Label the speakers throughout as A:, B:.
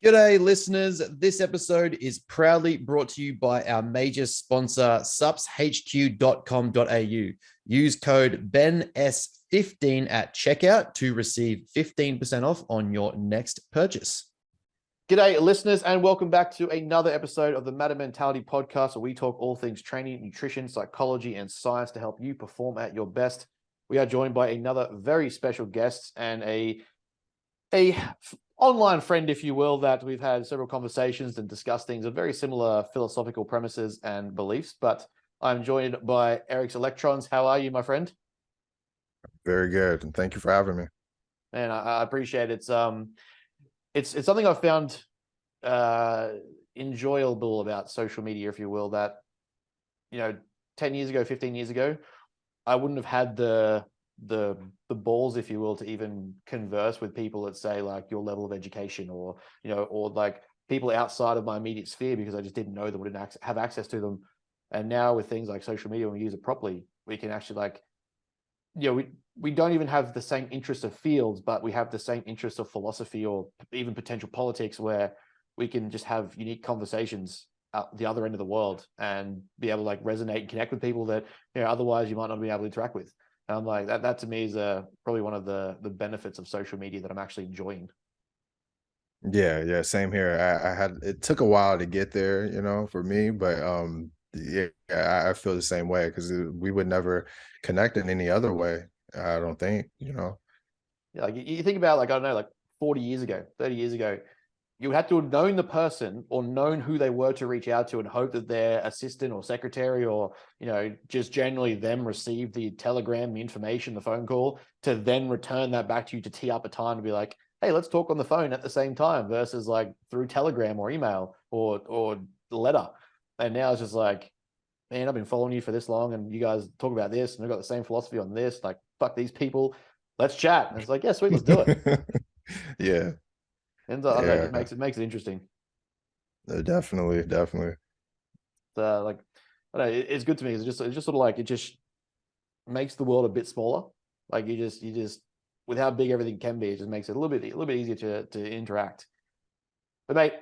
A: G'day, listeners. This episode is proudly brought to you by our major sponsor, supshq.com.au. Use code BENS15 at checkout to receive 15% off on your next purchase. G'day, listeners, and welcome back to another episode of the Matter Mentality podcast, where we talk all things training, nutrition, psychology, and science to help you perform at your best. We are joined by another very special guest and a online friend, if you will, that we've had several conversations and discussed things of very similar philosophical premises and beliefs. But I'm joined by Eric's Electrons. How are you, my friend?
B: Very good, and thank you for having me.
A: And I appreciate it. It's something I've found enjoyable about social media, if you will, that 10 years ago, 15 years ago, I wouldn't have had the balls, if you will, to even converse with people at, say, like your level of education, or like people outside of my immediate sphere, because I just didn't know them, wouldn't have access to them. And now with things like social media, when we use it properly, we can actually we don't even have the same interest of fields, but we have the same interest of philosophy or even potential politics, where we can just have unique conversations at the other end of the world and be able to resonate and connect with people that otherwise you might not be able to interact with. And I'm like, that to me is probably one of the benefits of social media that I'm actually enjoying.
B: Yeah, same here. It took a while to get there, for me, but yeah, I feel the same way, because we would never connect in any other way. I don't think.
A: Yeah, like you think about, I don't know, 40 years ago, 30 years ago, you had to have known the person or known who they were to reach out to, and hope that their assistant or secretary, or just generally them, receive the telegram, the information, the phone call, to then return that back to you to tee up a time to be like, hey, let's talk on the phone at the same time, versus like through telegram or email or letter. And now it's just like, man, I've been following you for this long, and you guys talk about this, and I've got the same philosophy on this. Like, fuck these people. Let's chat. And it's like, yeah, sweet, let's do it.
B: Yeah,
A: And I don't know, it just
B: yeah,
A: makes it interesting.
B: definitely.
A: Like, I don't know, it's good to me. It's just sort of like, it just makes the world a bit smaller. Like you just with how big everything can be, it just makes it a little bit easier to interact. But mate,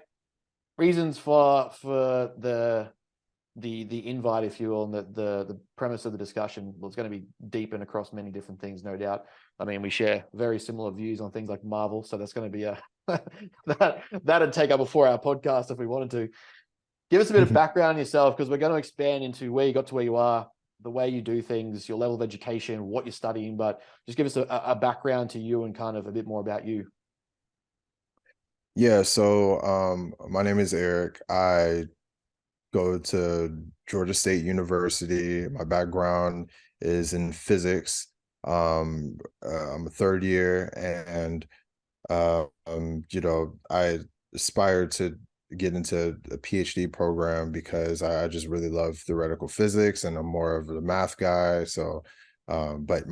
A: reasons for the invite, if you will, and the premise of the discussion, well, it's going to be deep and across many different things, no doubt. I mean, we share very similar views on things like Marvel, so that's going to be a that'd take up a 4-hour podcast if we wanted to. Give us a bit of background on yourself, because we're going to expand into where you got to where you are, the way you do things, your level of education, what you're studying, but just give us a background to you and kind of a bit more about you.
B: Yeah, so my name is Eric. I go to Georgia State University. My background is in physics. I'm a third year, and I aspired to get into a PhD program because I just really love theoretical physics, and I'm more of a math guy. So, but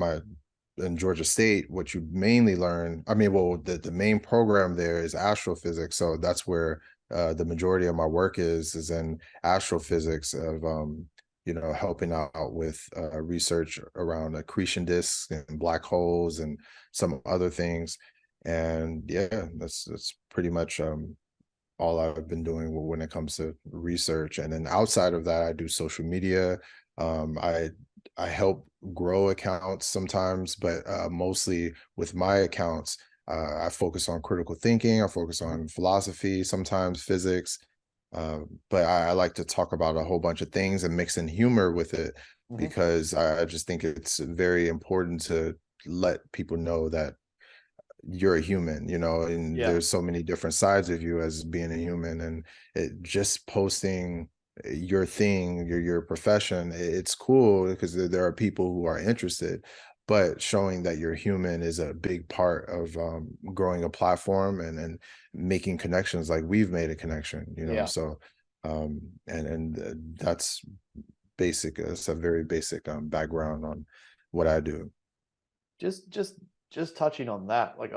B: in Georgia State, what you mainly learn, I mean, well, the main program there is astrophysics. So that's where the majority of my work is in astrophysics, of helping out with research around accretion disks and black holes and some other things. And yeah, that's pretty much all I've been doing when it comes to research. And then outside of that, I do social media. I help grow accounts sometimes, but mostly with my accounts, I focus on critical thinking. I focus on philosophy, sometimes physics. But I like to talk about a whole bunch of things and mix in humor with it, because I just think it's very important to let people know that you're a human, and
A: Yeah.
B: there's so many different sides of you as being a human. And just posting your thing, your profession, it's cool because there are people who are interested, but showing that you're human is a big part of growing a platform and making connections, like we've made a connection.
A: Yeah.
B: So that's basic. It's a very basic background on what I do.
A: Just touching on that, like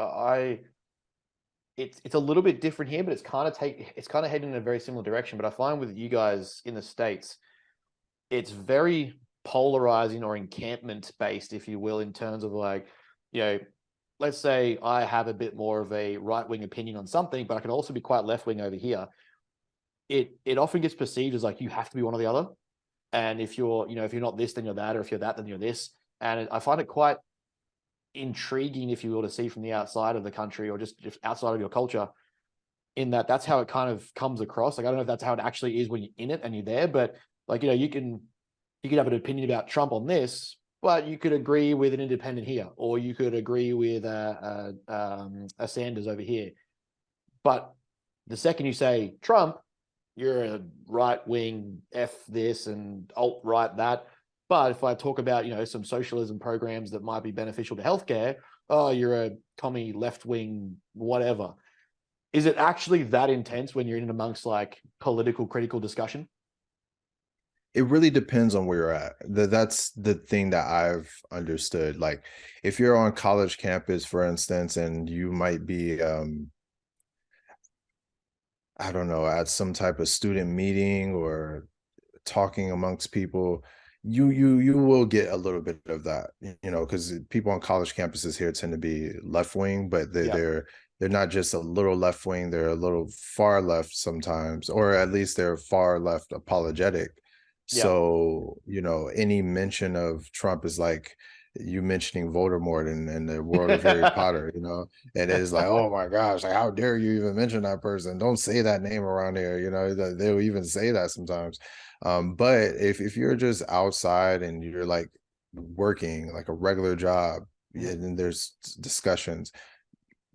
A: it's a little bit different here, but it's kind of heading in a very similar direction. But I find with you guys in the States, it's very polarizing or encampment based, if you will, in terms of like, you know, let's say I have a bit more of a right wing opinion on something, but I can also be quite left wing over here. It often gets perceived as like you have to be one or the other. And if you're, if you're not this, then you're that, or if you're that, then you're this. And I find it quite intriguing, if you will, to see from the outside of the country or just outside of your culture, in that that's how it kind of comes across. Like, I don't know if that's how it actually is when you're in it and you're there, but like, you could have an opinion about Trump on this, but you could agree with an independent here, or you could agree with a Sanders over here. But the second you say Trump, you're a right wing F this and alt right that. But if I talk about, some socialism programs that might be beneficial to healthcare, oh, you're a commie left wing, whatever. Is it actually that intense when you're in amongst like political critical discussion?
B: It really depends on where you're at. That's the thing that I've understood. Like if you're on college campus, for instance, and you might be I don't know, at some type of student meeting or talking amongst people, you will get a little bit of that, because people on college campuses here tend to be left wing, but
A: Yeah.
B: they're not just a little left wing, they're a little far left sometimes, or at least they're far left apologetic.
A: Yeah.
B: So, any mention of Trump is like you mentioning Voldemort in the world of Harry Potter, and it's like, oh my gosh, like how dare you even mention that person? Don't say that name around here. They'll even say that sometimes. But if you're just outside and you're like working like a regular job,
A: Mhm.
B: and then there's discussions,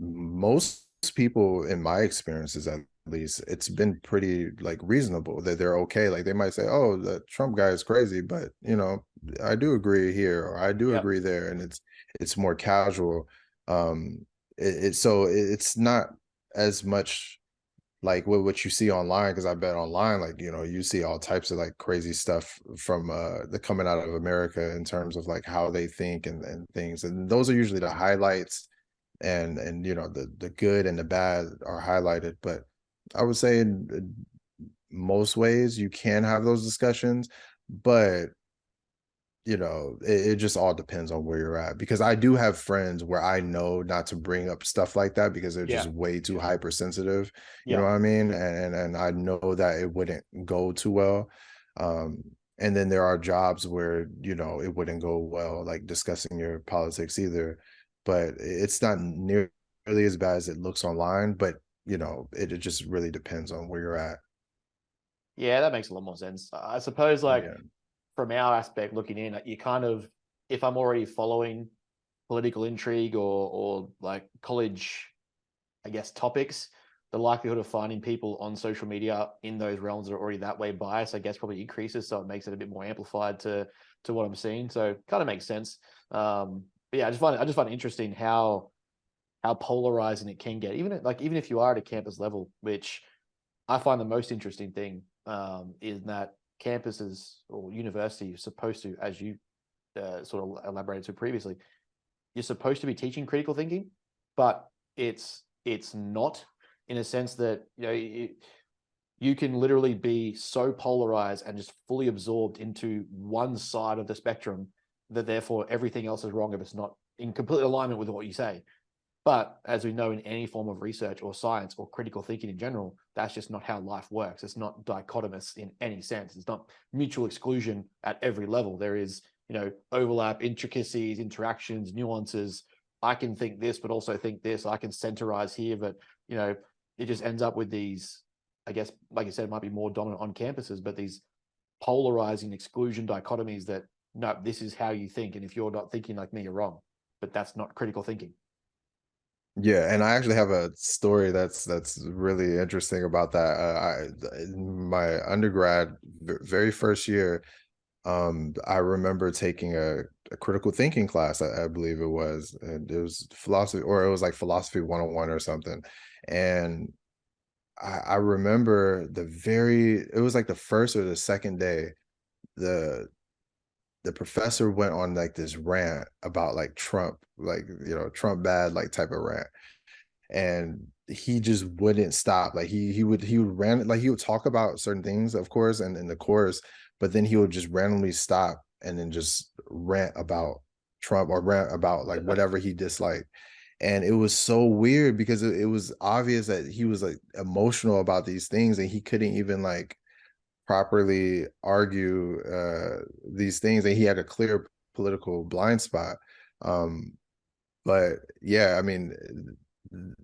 B: most people in my experiences at least, it's been pretty like reasonable that they're okay. Like they might say, oh, the Trump guy is crazy, but I do agree here or I do
A: Yeah.
B: agree there, and it's more casual. So it's not as much like what you see online, because I bet online, like, you see all types of like crazy stuff from the coming out of America in terms of like how they think and things, and those are usually the highlights, and the good and the bad are highlighted. But I would say in most ways you can have those discussions, but it just all depends on where you're at, because I do have friends where I know not to bring up stuff like that because they're just
A: Yeah.
B: way too hypersensitive. You know
A: Yeah.
B: what I mean? And I know that it wouldn't go too well. um and then there are jobs where it wouldn't go well, like discussing your politics either, but it's not nearly as bad as it looks online. But it just really depends on where you're at.
A: Yeah, that makes a lot more sense. I suppose, like,
B: Yeah.
A: from our aspect looking in, you kind of, if I'm already following political intrigue or like college, I guess, topics, the likelihood of finding people on social media in those realms that are already that way biased, I guess, probably increases. So it makes it a bit more amplified to what I'm seeing. So kind of makes sense. But yeah, I just find it interesting how polarizing it can get. Even if you are at a campus level, which I find the most interesting thing, is that campuses or university is supposed to, as you sort of elaborated to previously, you're supposed to be teaching critical thinking, but it's not, in a sense that you can literally be so polarized and just fully absorbed into one side of the spectrum that therefore everything else is wrong if it's not in complete alignment with what you say. But as we know, in any form of research or science or critical thinking in general, that's just not how life works. It's not dichotomous in any sense. It's not mutual exclusion at every level. There is, overlap, intricacies, interactions, nuances. I can think this, but also think this. I can centerize here, but it just ends up with these, I guess, like you said, it might be more dominant on campuses, but these polarizing exclusion dichotomies that, no, this is how you think. And if you're not thinking like me, you're wrong. But that's not critical thinking.
B: Yeah, and I actually have a story that's really interesting about that. In my undergrad, very first year, I remember taking a critical thinking class. I believe it was, and it was philosophy, or it was like philosophy 101 or something. And I remember it was like the first or the second day, the the professor went on like this rant about like Trump, like Trump bad, like type of rant, and he just wouldn't stop. Like he would like he would talk about certain things, of course, and in the course, but then he would just randomly stop and then just rant about Trump or rant about like whatever he disliked. And it was so weird because it was obvious that he was like emotional about these things, and he couldn't even like properly argue these things, and he had a clear political blind spot. Um, but yeah, I mean,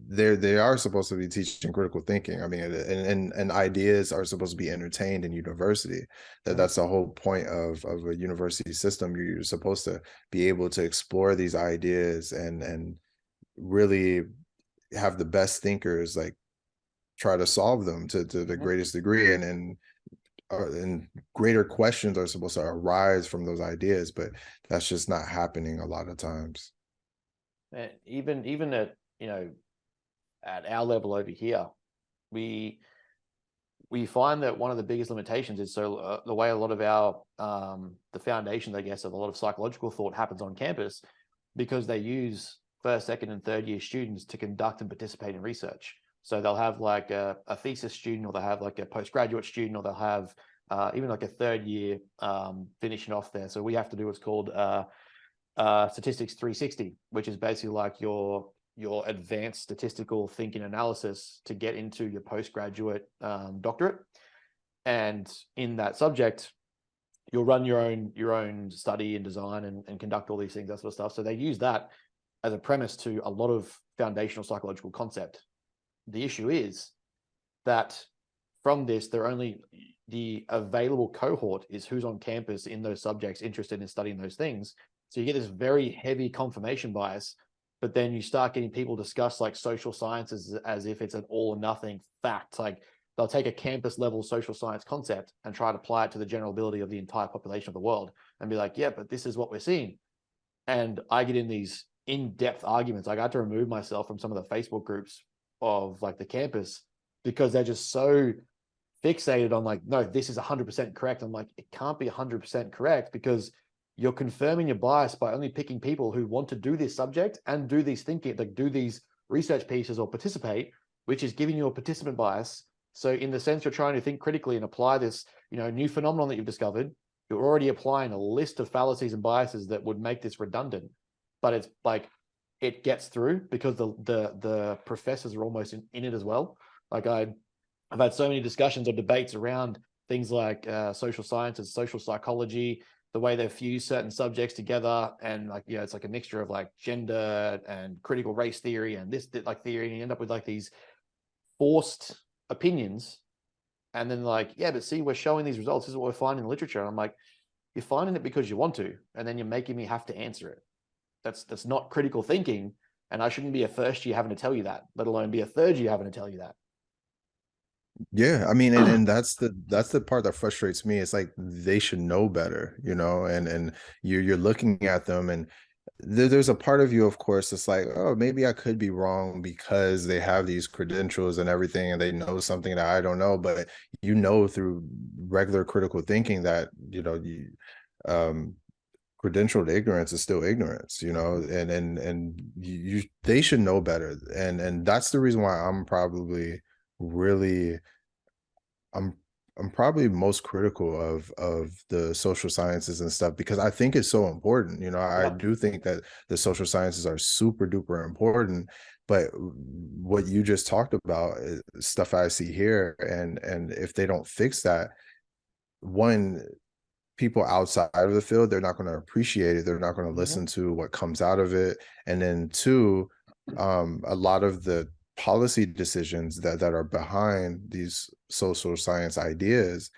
B: they are supposed to be teaching critical thinking. I mean, and ideas are supposed to be entertained in university. That's the whole point of a university system. You're supposed to be able to explore these ideas and really have the best thinkers like try to solve them to the
A: Mhm.
B: greatest degree, and greater questions are supposed to arise from those ideas, but that's just not happening a lot of times.
A: And even at, you know, at our level over here, we we find that one of the biggest limitations is the way a lot of our the foundations, I guess, of a lot of psychological thought happens on campus, because they use first, second, and third year students to conduct and participate in research. So they'll have like a thesis student, or they'll have like a postgraduate student, or they'll have even like a third year finishing off there. So we have to do what's called statistics 360, which is basically like your advanced statistical thinking analysis to get into your postgraduate doctorate. And in that subject, you'll run your own study and design and conduct all these things, that sort of stuff. So they use that as a premise to a lot of foundational psychological concept. The issue is that from this, they're only the available cohort is who's on campus in those subjects interested in studying those things. So you get this very heavy confirmation bias, but then you start getting people discuss like social sciences as if it's an all or nothing fact. Like they'll take a campus level social science concept and try to apply it to the general ability of the entire population of the world and be like, yeah, but this is what we're seeing. And I get in these in-depth arguments. I got to remove myself from some of the Facebook groups of like the campus because they're just so fixated on like, no, this is 100% correct. I'm like, it can't be 100% correct because you're confirming your bias by only picking people who want to do this subject and do these thinking, like do these research pieces or participate, which is giving you a participant bias. So in the sense you're trying to think critically and apply this, new phenomenon that you've discovered, you're already applying a list of fallacies and biases that would make this redundant. But it's like it gets through because the professors are almost in it as well. Like I've had so many discussions or debates around things like social sciences, social psychology, the way they fuse certain subjects together, and like it's like a mixture of like gender and critical race theory and this like theory, and you end up with like these forced opinions. And then like, yeah, but see, we're showing these results. This is what we're finding in literature. And I'm like, you're finding it because you want to, and then you're making me have to answer it. That's not critical thinking, and I shouldn't be a first year having to tell you that, let alone be a third year having to tell you that.
B: Yeah, I mean, and that's the part that frustrates me. It's like they should know better, and you're looking at them, and there's a part of you, of course, it's like, oh, maybe I could be wrong because they have these credentials and everything, and they know something that I don't know. But through regular critical thinking that um, credentialed ignorance is still ignorance, and they should know better, and that's the reason why really I'm I'm probably most critical of the social sciences and stuff because I think it's so important. I
A: Yeah.
B: do think that the social sciences are super duper important, but what you just talked about is stuff I see here, and if they don't fix that, one, people outside of the field, they're not going to appreciate it. They're not going to
A: Mm-hmm.
B: listen to what comes out of it. And then two, a lot of the policy decisions that are behind these social science ideas,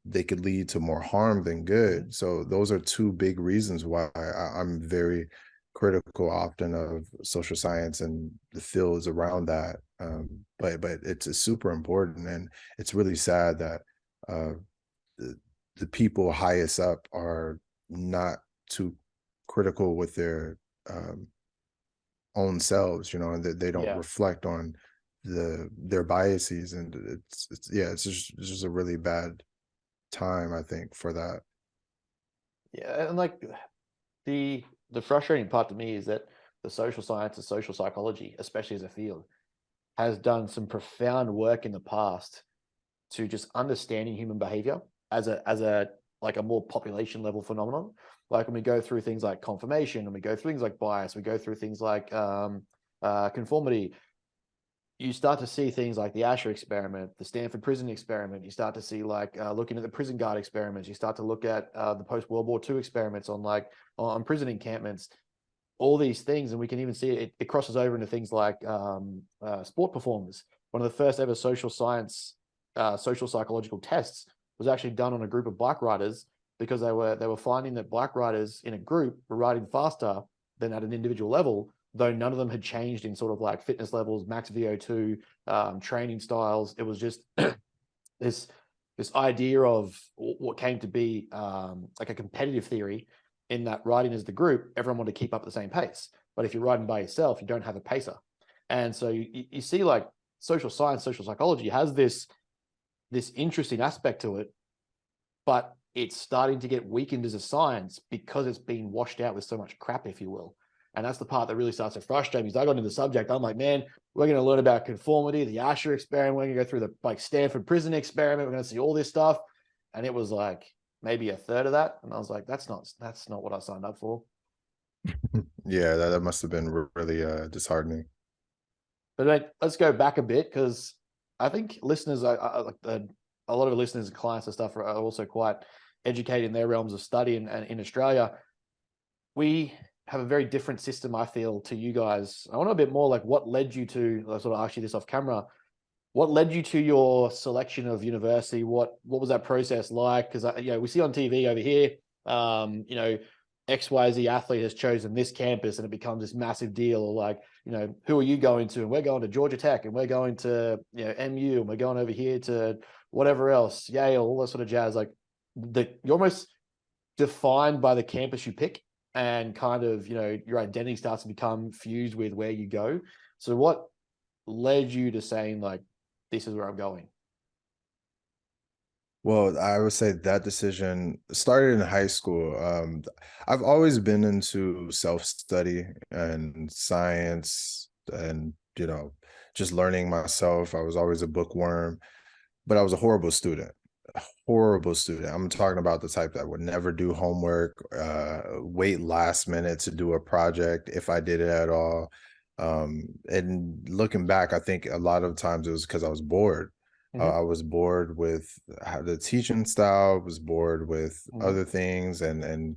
B: they could lead to more harm than
A: Mm-hmm.
B: good. So those are two big reasons why I'm very critical often of social science and the fields around that. But it's super important, and it's really sad that uh, the, the people highest up are not too critical with their um, own selves, and that they don't
A: Yeah.
B: reflect on their biases, and it's just a really bad time, I think, for that.
A: Yeah. And like the frustrating part to me is that the social sciences, social psychology, especially as a field, has done some profound work in the past to just understanding human behavior as a like a more population level phenomenon. Like when we go through things like confirmation, and we go through things like bias, we go through things like conformity, you start to see things like the Asher experiment, the Stanford prison experiment. You start to see like looking at the prison guard experiments. You start to look at the post World War II experiments on like on prison encampments. All these things, and we can even see it crosses over into things like sport performers. One of the first ever social science, social psychological tests was actually done on a group of bike riders because they were finding that bike riders in a group were riding faster than at an individual level, though none of them had changed in sort of like fitness levels, max VO2, training styles. It was just this this idea of what came to be like a competitive theory, in that riding as the group, everyone wanted to keep up at the same pace. But if you're riding by yourself, you don't have a pacer. And so you see like social science, social psychology has this interesting aspect to it, but it's starting to get weakened as a science because it's being washed out with so much crap, if you will. And that's the part that really starts to frustrate me. Because I got into the subject, I'm like, man, we're going to learn about conformity, the Asher experiment. We're going to go through the like Stanford prison experiment. We're going to see all this stuff, and it was like maybe a third of that, and I was like, that's not what I signed up for.
B: Yeah, that must have been really disheartening.
A: But let's go back a bit, because I think listeners, like a lot of listeners and clients and stuff are also quite educated in their realms of study. And in Australia, we have a very different system, I feel, to you guys. I want to know a bit more like what led you to, I sort of ask you this off camera, what led you to your selection of university? What was that process like? Because we see on TV over here, XYZ athlete has chosen this campus, and it becomes this massive deal. Or like, who are you going to? And we're going to Georgia Tech, and we're going to MU, and we're going over here to whatever else, Yale, all that sort of jazz. Like you're almost defined by the campus you pick, and kind of your identity starts to become fused with where you go. So what led you to saying like, this is where I'm going?
B: Well, I would say that decision started in high school. I've always been into self-study and science and, just learning myself. I was always a bookworm, but I was a horrible student. A horrible student. I'm talking about the type that would never do homework, wait last minute to do a project if I did it at all. And looking back, I think a lot of times it was because I was bored.
A: Mm-hmm.
B: I was bored with the teaching style, was bored with
A: Mm-hmm.
B: other things, and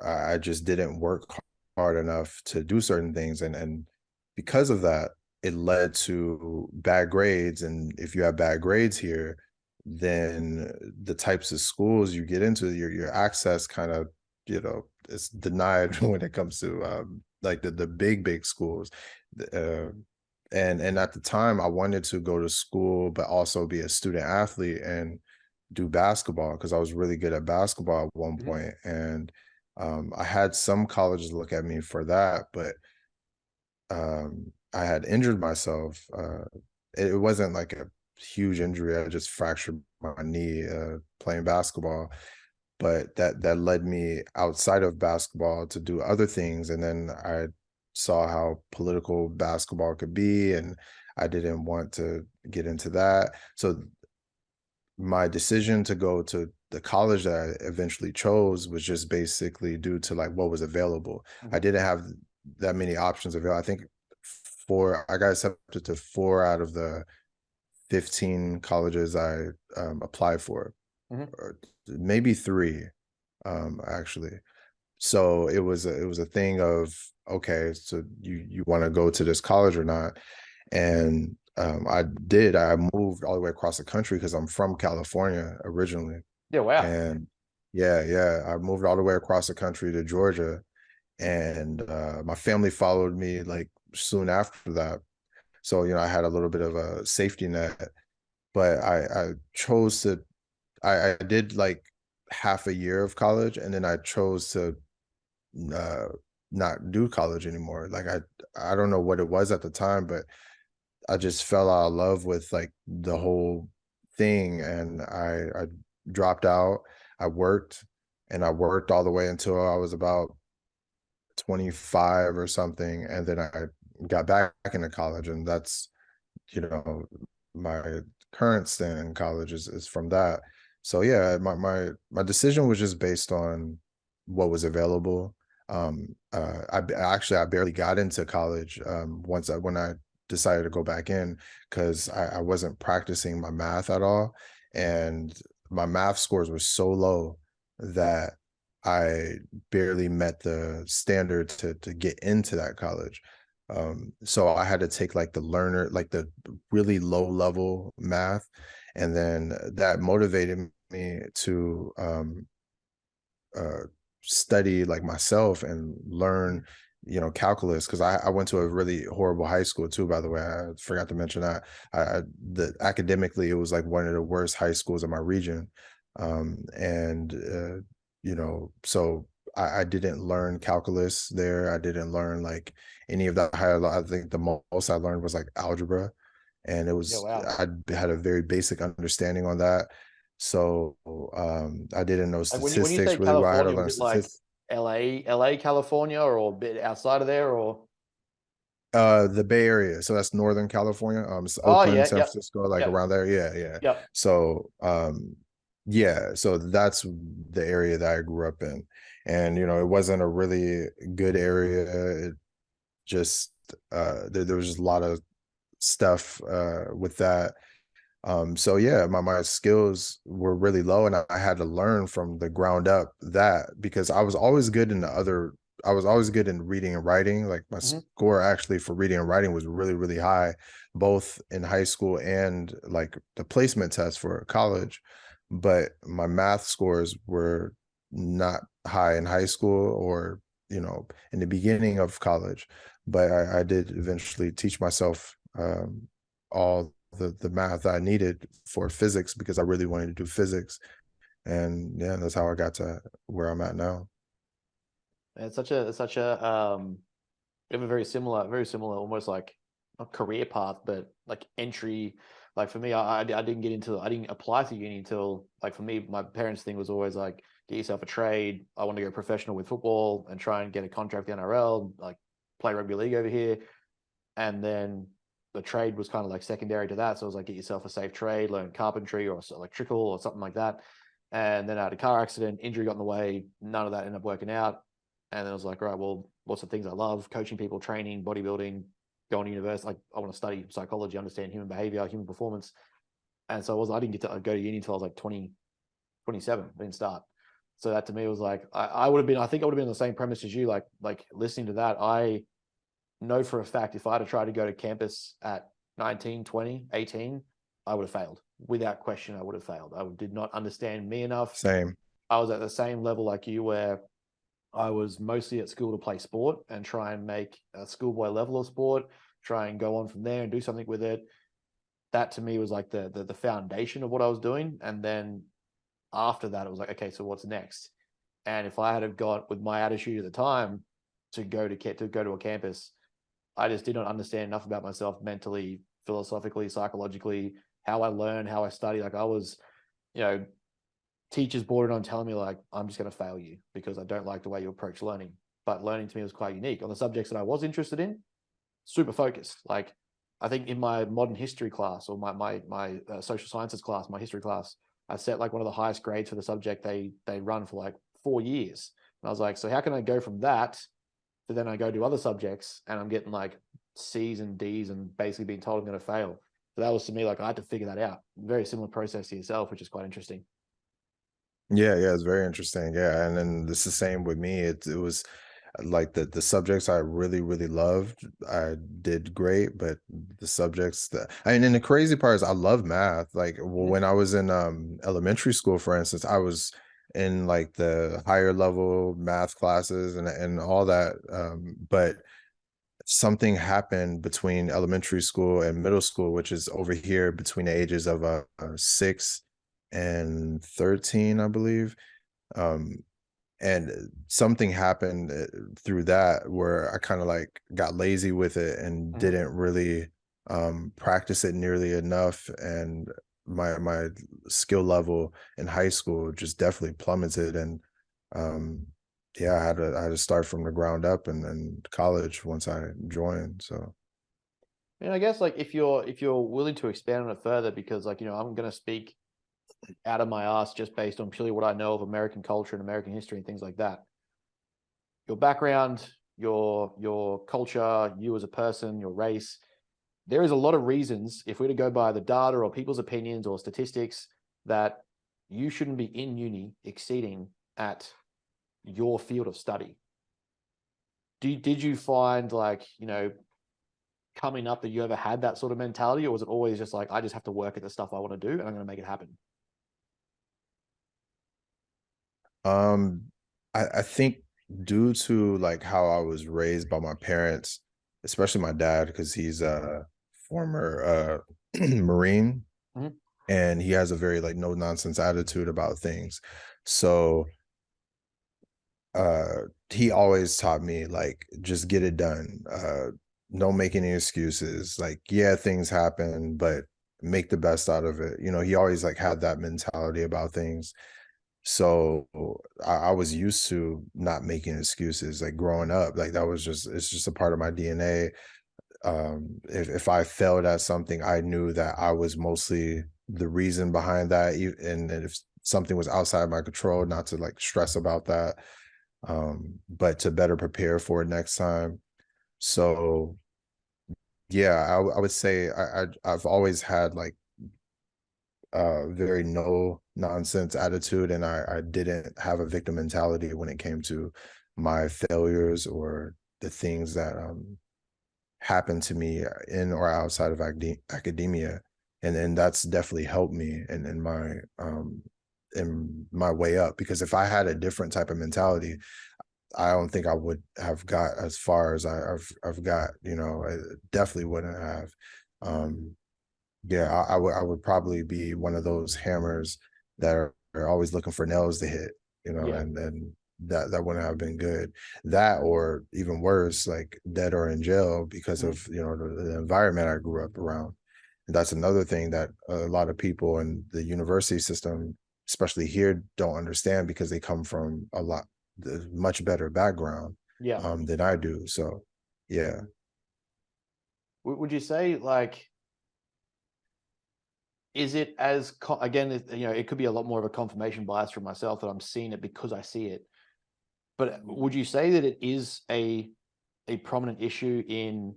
B: I just didn't work hard enough to do certain things, and because of that, it led to bad grades. And if you have bad grades here, then the types of schools you get into, your access kind of, it's denied when it comes to like the big schools. Uh, and at the time, I wanted to go to school, but also be a student athlete and do basketball because I was really good at basketball at one
A: Mm-hmm.
B: point. And I had some colleges look at me for that, but I had injured myself. It wasn't like a huge injury. I just fractured my knee playing basketball, but that led me outside of basketball to do other things. And then I saw how political basketball could be, and I didn't want to get into that. So my decision to go to the college that I eventually chose was just basically due to like what was available. I
A: Mm-hmm.
B: didn't have that many options available. I think I got accepted to 4 out of the 15 colleges I applied for,
A: Mm-hmm.
B: or maybe 3, actually. So it was a thing of, okay, so you want to go to this college or not? And I did. I moved all the way across the country because I'm from California originally.
A: Yeah. Wow.
B: And yeah, I moved all the way across the country to Georgia, and my family followed me like soon after that. So, I had a little bit of a safety net, but I chose to, I did like half a year of college, and then I chose to uh, not do college anymore. Like I don't know what it was at the time, but I just fell out of love with like the whole thing, and I dropped out. I worked, and I worked all the way until I was about 25 or something, and then I got back into college, and that's, you know my current stint in college is from that. So yeah, my decision was just based on what was available. I barely got into college when I decided to go back in because I wasn't practicing my math at all, and my math scores were so low that I barely met the standard to get into that college. So I had to take like the really low level math, and then that motivated me to uh, study like myself and learn, calculus, because I went to a really horrible high school too, by the way. I forgot to mention that. The academically, it was like one of the worst high schools in my region. And so I didn't learn calculus there. I didn't learn like any of that higher. I think the most I learned was like algebra, and it
A: Yeah,
B: was
A: wow.
B: I had a very basic understanding on that. So I didn't know
A: Like when you say
B: statistics really well. I had to
A: California, was
B: learn
A: it like
B: statistics.
A: LA, California, or a bit outside of there, or?
B: The Bay Area, so that's Northern California, it's
A: Oh
B: Oakland,
A: yeah,
B: San
A: yep,
B: Francisco, like
A: yep,
B: around there. Yeah, yeah.
A: yep.
B: So yeah, so that's the area that I grew up in. And it wasn't a really good area. It just there was just a lot of stuff with that. So yeah, my skills were really low, and I had to learn from the ground up that, because I was always good in reading and writing. Like my
A: Hmm.
B: score actually for reading and writing was really, really high, both in high school and like the placement test for college. But my math scores were not high in high school or, in the beginning of college. But I did eventually teach myself all the math that I needed for physics, because I really wanted to do physics. And yeah, that's how I got to where I'm at now.
A: It's such a we have a very similar, almost like a career path, but like entry. Like for me, I didn't get into, I didn't apply to uni until, like for me, my parents' thing was always like, get yourself a trade. I want to go professional with football and try and get a contract with the NRL, like play rugby league over here. And then the trade was kind of like secondary to that. So it was like, get yourself a safe trade, learn carpentry or electrical or something like that. And then I had a car accident, injury got in the way. None of that ended up working out. And then I was like, right, well, what's the things I love? Coaching people, training, bodybuilding, going to university. Like I want to study psychology, understand human behavior, human performance. And so I didn't get to go to uni until I was like 20, 27. I didn't start. So that to me was like, I would have been, I think I would have been on the same premise as you, like listening to that. I know for a fact if I had tried to go to campus at 19, 20, 18, I would have failed. Without question, I would have failed. I did not understand me enough.
B: Same.
A: I was at the same level like you, where I was mostly at school to play sport and try and make a schoolboy level of sport, try and go on from there and do something with it. That to me was like the foundation of what I was doing. And then after that, it was like, okay, so what's next? And if I had have got with my attitude at the time to go to a campus, I just did not understand enough about myself mentally, philosophically, psychologically, how I learn, how I study. Like I was, you know, teachers bordered on telling me like, I'm just going to fail you because I don't like the way you approach learning. But learning to me was quite unique on the subjects that I was interested in, super focused. Like I think in my modern history class or my social sciences class, my history class, I set like one of the highest grades for the subject they run for like 4 years. And I was like, so how can I go from that to then I go to other subjects and I'm getting like C's and D's and basically being told I'm going to fail. So that was to me like I had to figure that out. Very similar process to yourself, which is quite interesting.
B: Yeah, yeah, it's very interesting. Yeah, and then it's the same with me. It was like the subjects I really, really loved, I did great, but the subjects that and then the crazy part is I love math. Like
A: Mm-hmm.
B: when I was in elementary school, for instance, I was in like the higher level math classes and all that. But something happened between elementary school and middle school, which is over here between the ages of 6 and 13, I believe. Um, and something happened through that where I kind of like got lazy with it and
A: Mm-hmm.
B: didn't really practice it nearly enough, and my skill level in high school just definitely plummeted. And um yeah, I had to start from the ground up in college once I joined. So
A: And I guess like if you're willing to expand on it further, because like I'm going to speak out of my ass just based on purely what I know of American culture and American history and things like that. your background, your culture, you as a person, your race. There is a lot of reasons, if we were to go by the data or people's opinions or statistics, that you shouldn't be in uni exceeding at your field of study. Did you find, like, coming up, that you ever had that sort of mentality, or was it always just like, I just have to work at the stuff I want to do and I'm going to make it happen?
B: Um, I think due to like how I was raised by my parents, especially my dad, because he's a former Marine,
A: Mhm.
B: and he has a very like no nonsense attitude about things. So he always taught me like just get it done. Don't make any excuses. Like, yeah, things happen, but make the best out of it. You know, he always like had that mentality about things. So I was used to not making excuses like growing up. Like that was just it's just a part of my DNA. If I failed at something, I knew that I was mostly the reason behind that. And if something was outside my control, not to like stress about that, but to better prepare for it next time. So yeah, I would say I've always had like very no nonsense attitude, and I didn't have a victim mentality when it came to my failures or the things that happened to me in or outside of academia, and that's definitely helped me in my way up, because if I had a different type of mentality, I don't think I would have got as far as I've got. You know, I definitely wouldn't have. Um, yeah, I would probably be one of those hammers that are always looking for nails to hit, you know,
A: Yeah.
B: and that wouldn't have been good. That, or even worse, like dead or in jail because
A: Mhm.
B: of, you know, the environment I grew up around. And that's another thing that a lot of people in the university system, especially here, don't understand, because they come from much better background
A: Yeah.
B: than I do. So yeah.
A: Would you say, like, is it as again, it could be a lot more of a confirmation bias for myself that I'm seeing it because I see it. But would you say that it is a prominent issue in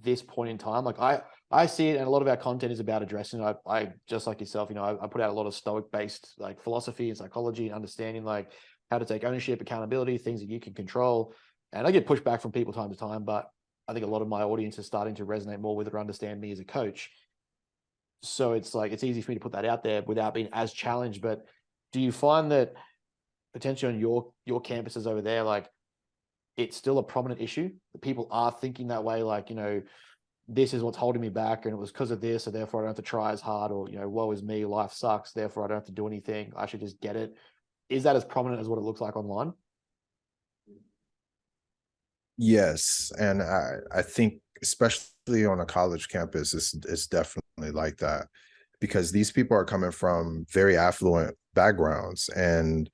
A: this point in time? Like, I see it, and a lot of our content is about addressing it. I just like yourself, I put out a lot of Stoic based like philosophy and psychology and understanding like how to take ownership, accountability, things that you can control. And I get pushback from people time to time, but I think a lot of my audience is starting to resonate more with it or understand me as a coach. So it's like it's easy for me to put that out there without being as challenged. But do you find that potentially on your campuses over there, like, it's still a prominent issue that people are thinking that way, like, this is what's holding me back, and it was because of this, so therefore I don't have to try as hard, or woe is me, life sucks, therefore I don't have to do anything, I should just get it. Is that as prominent as what it looks like online?
B: Yes, and I think especially on a college campus, it's definitely like that, because these people are coming from very affluent backgrounds, and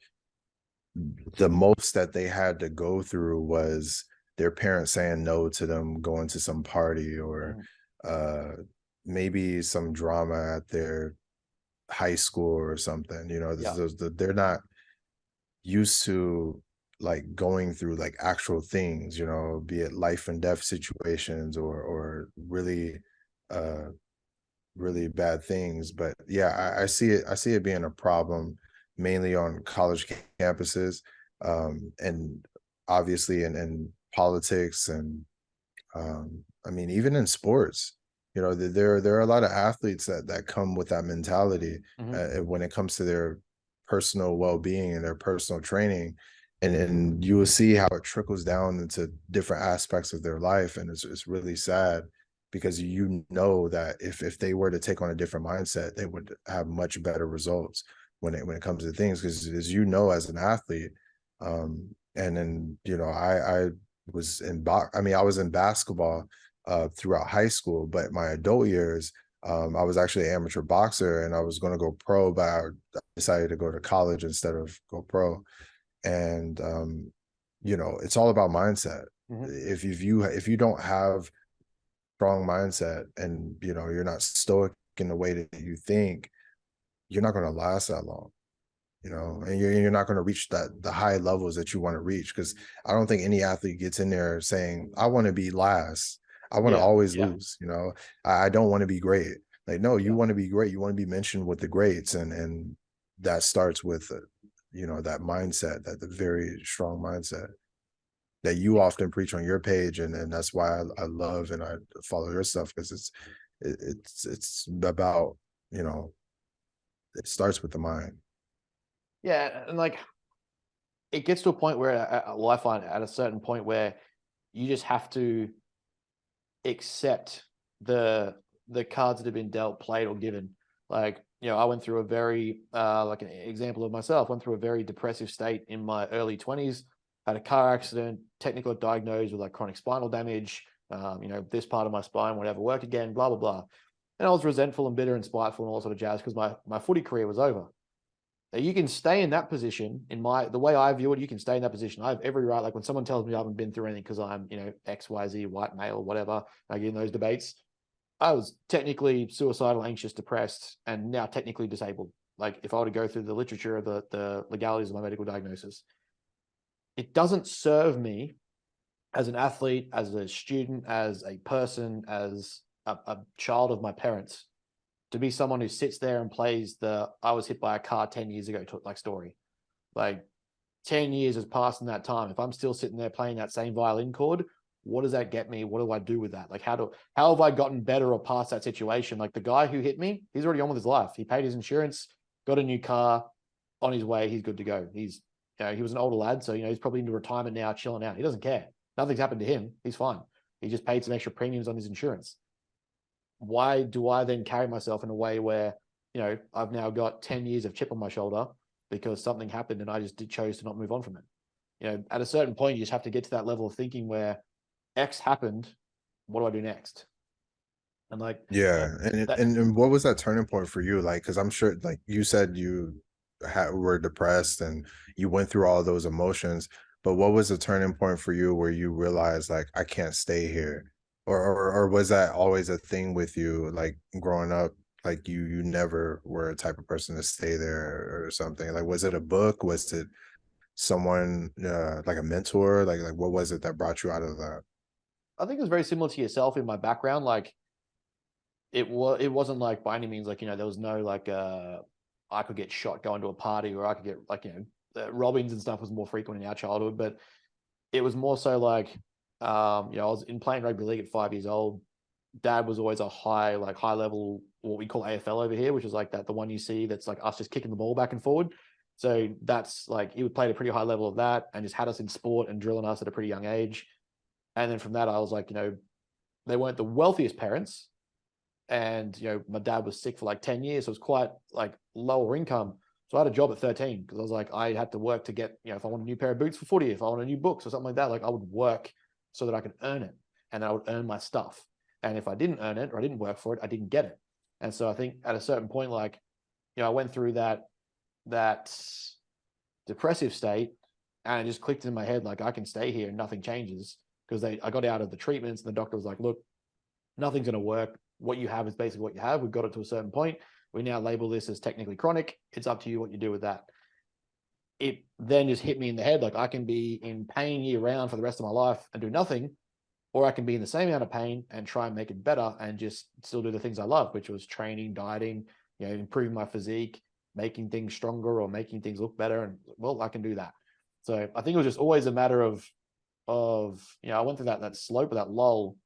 B: the most that they had to go through was their parents saying no to them going to some party, or
A: Mhm.
B: uh maybe some drama at their high school or something. You know,
A: Yeah.
B: they're not used to like going through like actual things, you know, be it life and death situations, or really uh really bad things. But yeah, I see it being a problem mainly on college campuses, and obviously in politics, and I mean, even in sports, you know, there are a lot of athletes that come with that mentality
A: Hmm.
B: when it comes to their personal well-being and their personal training, and you will see how it trickles down into different aspects of their life, and it's really sad, because you know that if they were to take on a different mindset, they would have much better results when it comes to things, because as you know, as an athlete, and then you know, I was I mean, I was in basketball throughout high school, but my adult years, I was actually an amateur boxer, and I was going to go pro, but I decided to go to college instead of go pro. And you know, it's all about mindset.
A: Hmm.
B: If you don't have strong mindset, and you know, you're not stoic in the way that you think, you're not going to last that long. you know, and you're not going to reach the high levels that you want to reach, because I don't think any athlete gets in there saying, I want to be last. I want to
A: Yeah,
B: always
A: yeah,
B: lose, you know. I don't want to be great. Like, no, you
A: yeah,
B: want to be great. You want to be mentioned with the greats, and that starts with you know, that mindset, that the very strong mindset that you
A: yeah.
B: often preach on your page, and that's why I love and I follow your stuff, because it's about, you know, it starts with the mind.
A: Yeah, and like it gets to a point where, well, I find at a certain point where you just have to accept the cards that have been dealt, played, or given. Like, I went through a very like an example of myself, went through a very depressive state in my early 20s, had a car accident, technically diagnosed with like chronic spinal damage, this part of my spine won't ever work again, blah blah blah. And I was resentful and bitter and spiteful and all sort of jazz because my footy career was over. Now, you can stay in that position. The way I view it, you can stay in that position. I have every right. Like when someone tells me I haven't been through anything because I'm, XYZ, white male, whatever, I get in those debates. I was technically suicidal, anxious, depressed, and now technically disabled. Like if I were to go through the literature of the legalities of my medical diagnosis, it doesn't serve me as an athlete, as a student, as a person, as a child of my parents to be someone who sits there and plays the I was hit by a car 10 years ago like story. Like 10 years has passed in that time. If I'm still sitting there playing that same violin chord, what does that get me? What do I do with that? Like how have I gotten better or past that situation? Like the guy who hit me, he's already on with his life. He paid his insurance, got a new car, on his way, he's good to go. He was an older lad, so he's probably into retirement now, chilling out. He doesn't care. Nothing's happened to him. He's fine. He just paid some extra premiums on his insurance. Why do I then carry myself in a way where, I've now got 10 years of chip on my shoulder because something happened and I just chose to not move on from it? At a certain point, you just have to get to that level of thinking where X happened. What do I do next? And like,
B: Yeah, and
A: that,
B: and what was that turning point for you? Like, because I'm sure, like you said, you were depressed and you went through all those emotions. But what was the turning point for you where you realized, like, I can't stay here, or was that always a thing with you, like growing up? Like you never were a type of person to stay there or something. Like, was it a book? Was it someone like a mentor? Like what was it that brought you out of that?
A: I think it was very similar to yourself in my background. Like it wasn't like by any means like there was no like I could get shot going to a party or I could get like robbings and stuff was more frequent in our childhood, but it was more so like I was in playing rugby league at 5 years old. Dad was always a high level what we call AFL over here, which is like the one you see that's like us just kicking the ball back and forward. So that's like he would play at a pretty high level of that and just had us in sport and drilling us at a pretty young age. And then from that I was like, they weren't the wealthiest parents, and my dad was sick for like 10 years, so it was quite like lower income. So I had a job at 13 because I was like, I had to work to get, if I want a new pair of boots for footy, if I want a new books or something like that, like I would work so that I could earn it, and then I would earn my stuff. And if I didn't earn it or I didn't work for it, I didn't get it. And so I think at a certain point, like, I went through that depressive state, and it just clicked in my head like I can stay here and nothing changes, because I got out of the treatments and the doctor was like, look, nothing's going to work. What you have is basically what you have. We've got it to a certain point. We now label this as technically chronic. It's up to you what you do with that. It then just hit me in the head like I can be in pain year round for the rest of my life and do nothing, or I can be in the same amount of pain and try and make it better and just still do the things I love, which was training, dieting, improving my physique, making things stronger or making things look better. And well, I can do that. So I think it was just always a matter of I went through that slope of that lull,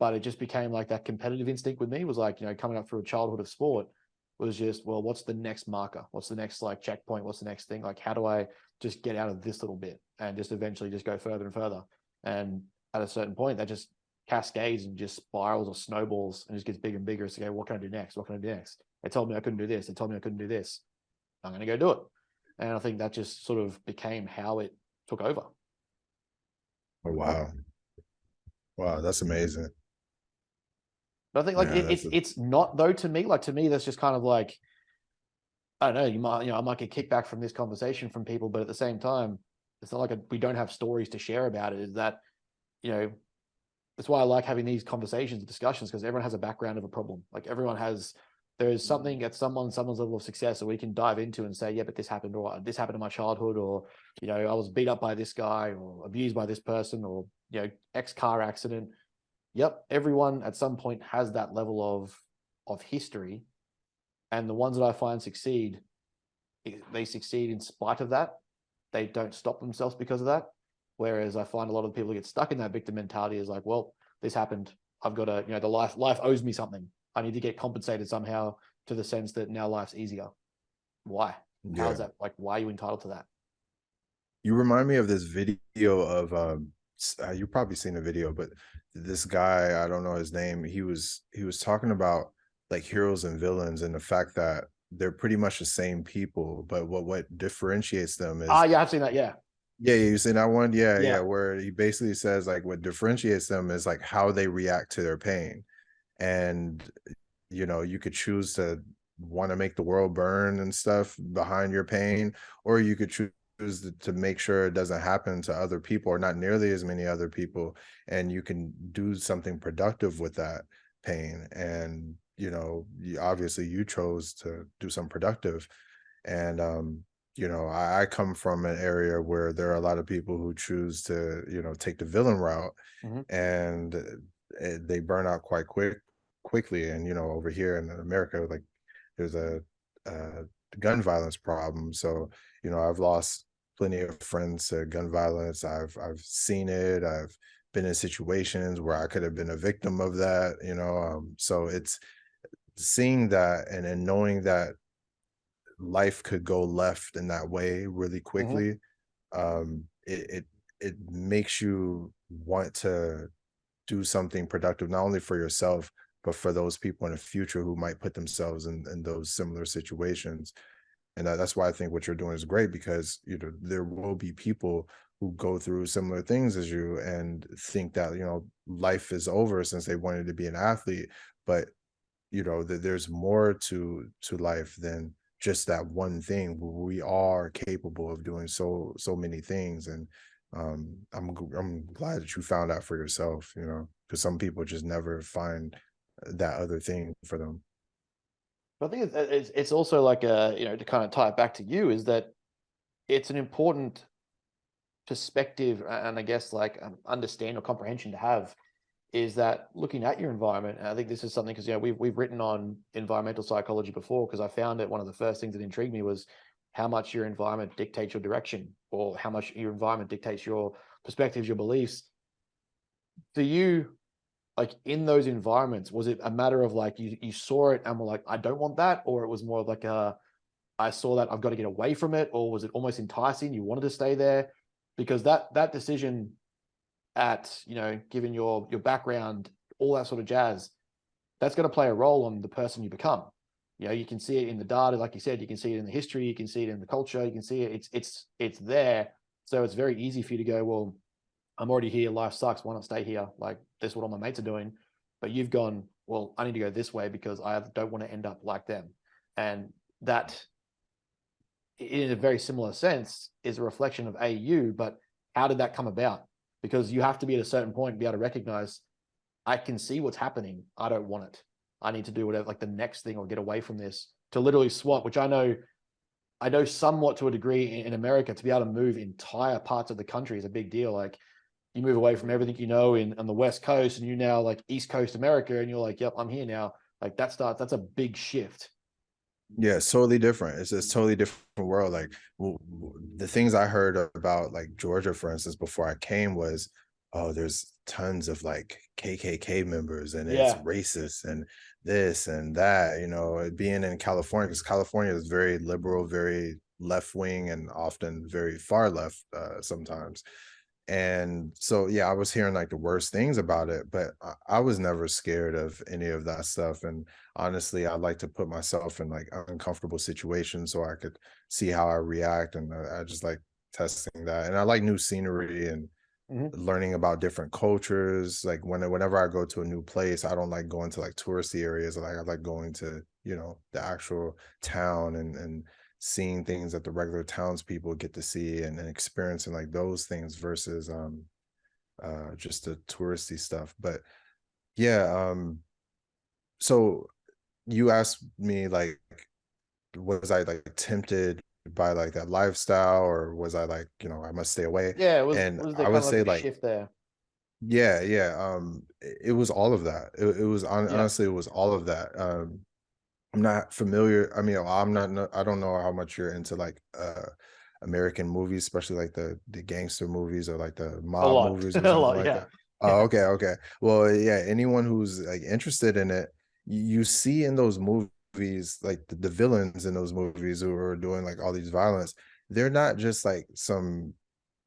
A: but it just became like that competitive instinct with me was like, coming up through a childhood of sport was just, well, what's the next marker? What's the next like checkpoint? What's the next thing? Like, how do I just get out of this little bit and just eventually just go further and further? And at a certain point, that just cascades and just spirals or snowballs and just gets bigger and bigger. So, okay, what can I do next? What can I do next? They told me I couldn't do this. They told me I couldn't do this. I'm going to go do it. And I think that just sort of became how it took over.
B: Oh, wow. Wow, that's amazing.
A: But I think like
B: Yeah,
A: it's not though to me. Like to me, that's just kind of like I don't know. I might get kickback from this conversation from people, but at the same time, it's not like we don't have stories to share about it. Is that you know that's why I like having these conversations and discussions, because everyone has a background of a problem. Like everyone has there is something at someone's level of success that we can dive into and say, yeah, but this happened, or this happened in my childhood, or I was beat up by this guy, or abused by this person, or X car accident. Yep, everyone at some point has that level of history, and the ones that I find succeed, they succeed in spite of that. They don't stop themselves because of that. Whereas I find a lot of people get stuck in that victim mentality is like, well, this happened. I've got to, the life owes me something. I need to get compensated somehow, to the sense that now life's easier. Why? How is
B: Yeah.
A: that? Like, why are you entitled to that?
B: You remind me of this video of you've probably seen the video, but this guy, I don't know his name, he was talking about like heroes and villains and the fact that they're pretty much the same people, but what differentiates them is,
A: Yeah, I've seen that. Yeah.
B: yeah, you seen that one? Yeah, yeah,
A: Yeah.
B: where he basically says like what differentiates them is like how they react to their pain. And you could choose to want to make the world burn and stuff behind your pain, or you could choose to make sure it doesn't happen to other people, or not nearly as many other people, and you can do something productive with that pain. And obviously you chose to do something productive. And I come from an area where there are a lot of people who choose to take the villain route,
A: Mm-hmm.
B: and they burn out quite quickly. And over here in America, like, there's a gun violence problem. So I've lost plenty of friends to gun violence. I've seen it. I've been in situations where I could have been a victim of that. So it's seeing that, and knowing that life could go left in that way really
A: Mm-hmm.
B: quickly. It makes you want to do something productive, not only for yourself, but for those people in the future who might put themselves in those similar situations. And that's why I think what you're doing is great, because there will be people who go through similar things as you and think that life is over since they wanted to be an athlete. But there's more to life than just that one thing. We are capable of doing so many things. And I'm glad that you found that for yourself, because some people just never find that other thing for them.
A: But I think it's also like to kind of tie it back to you, is that it's an important perspective, and I guess like understand or comprehension to have, is that looking at your environment. And I think this is something, because we've written on environmental psychology before, because I found that one of the first things that intrigued me was how much your environment dictates your direction, or how much your environment dictates your perspectives, your beliefs. For you, like in those environments, was it a matter of like you saw it and were like, I don't want that, or it was more of like I saw that, I've got to get away from it, or was it almost enticing, you wanted to stay there? Because that decision, at given your background, all that sort of jazz, that's going to play a role on the person you become. You can see it in the data, like you said, you can see it in the history, you can see it in the culture, you can see it, it's there. So it's very easy for you to go, well, I'm already here, life sucks, why not stay here? Like, this is what all my mates are doing. But you've gone, well, I need to go this way because I don't want to end up like them. And that, in a very similar sense, is a reflection of AU. But how did that come about? Because you have to be at a certain point to be able to recognize, I can see what's happening, I don't want it, I need to do whatever, like the next thing, or get away from this, to literally swap. Which I know somewhat to a degree in America, to be able to move entire parts of the country is a big deal. Like, you move away from everything on the West Coast, and you now like East Coast America, and you're like, yep, I'm here now. Like, that's a big shift.
B: Yeah, it's totally different. It's totally different world. Like, the things I heard about like Georgia, for instance, before I came was, oh, there's tons of like KKK members, and it's
A: Yeah.
B: racist and this and that. Being in California, because California is very liberal, very left wing, and often very far left sometimes. And so, yeah, I was hearing like the worst things about it, but I was never scared of any of that stuff. And honestly, I like to put myself in like uncomfortable situations so I could see how I react. And I just like testing that. And I like new scenery and
A: Mm-hmm.
B: learning about different cultures. Like whenever I go to a new place, I don't like going to like touristy areas. Like, I like going to, the actual town, and seeing things that the regular townspeople get to see, and experiencing like those things versus just the touristy stuff. But yeah, so you asked me like, was I like tempted by like that lifestyle, or was I like, I must stay away?
A: Yeah,
B: And
A: was there
B: I
A: kind
B: would
A: of like
B: say
A: a
B: like,
A: shift there?
B: yeah, yeah. It was all of that. It was
A: Yeah,
B: honestly, it was all of that. I'm not familiar. I mean, I'm not. I don't know how much you're into like American movies, especially like the gangster movies or like the
A: a
B: mob
A: lot,
B: movies or
A: a
B: something
A: lot.
B: like
A: Yeah,
B: that. Oh,
A: yeah.
B: okay, okay. Well, yeah. Anyone who's like interested in it, you see in those movies, like the villains in those movies who are doing like all these violence. They're not just like some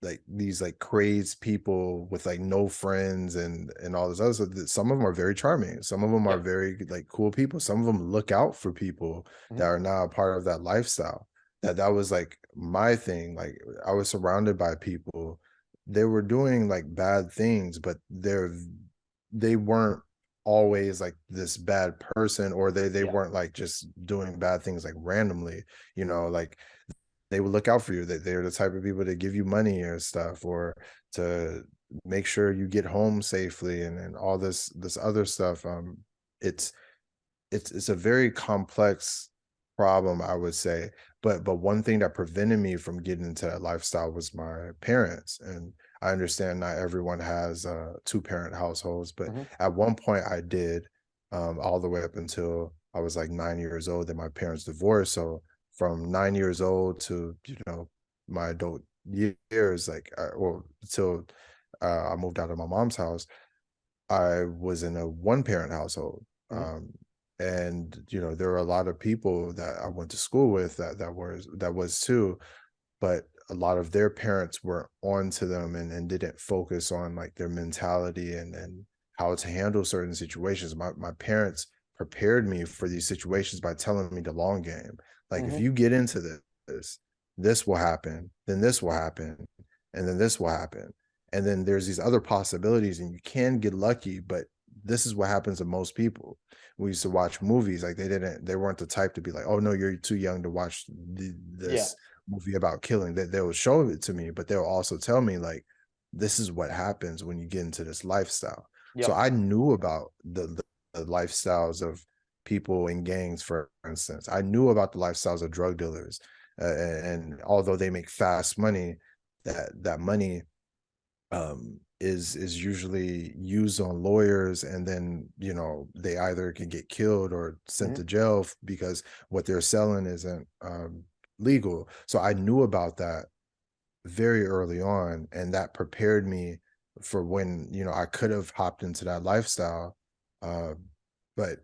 B: like these like crazed people with like no friends and all this other stuff. Some of them are very charming, some of them are
A: Yep.
B: very like cool people, some of them look out for people that
A: Mhm.
B: are not a part of that lifestyle. That was like my thing. Like I was surrounded by people, they were doing like bad things, but they weren't always like this bad person, or they
A: Yeah.
B: weren't like just doing bad things like randomly, like they would look out for you. That they're the type of people that give you money or stuff, or to make sure you get home safely, and all this other stuff. It's it's a very complex problem, I would say. But one thing that prevented me from getting into that lifestyle was my parents. And I understand not everyone has two-parent households, but
A: Hmm.
B: at one point I did, all the way up until I was like 9 years old. Then my parents divorced. So from 9 years old to my adult years, like well, until I moved out of my mom's house, I was in a one-parent household.
A: Hmm.
B: And there were a lot of people that I went to school with that was too, but a lot of their parents were on to them, and didn't focus on like their mentality and how to handle certain situations. My parents prepared me for these situations by telling me the long game. Like, if
A: Hmm.
B: you get into this will happen, then this will happen, and then this will happen. And then there's these other possibilities, and you can get lucky, but this is what happens to most people. We used to watch movies, like they weren't the type to be like, oh no, you're too young to watch
A: Yeah.
B: this movie about killing. That they will show it to me, but they'll also tell me like, this is what happens when you get into this lifestyle. So
A: Yep.
B: I knew about the lifestyles of people in gangs, for instance. I knew about the lifestyles of drug dealers, and although they make fast money, that money is usually used on lawyers, and then they either can get killed or sent
A: Hmm.
B: to jail because what they're selling isn't legal. So I knew about that very early on, and that prepared me for when I could have hopped into that lifestyle. uh, but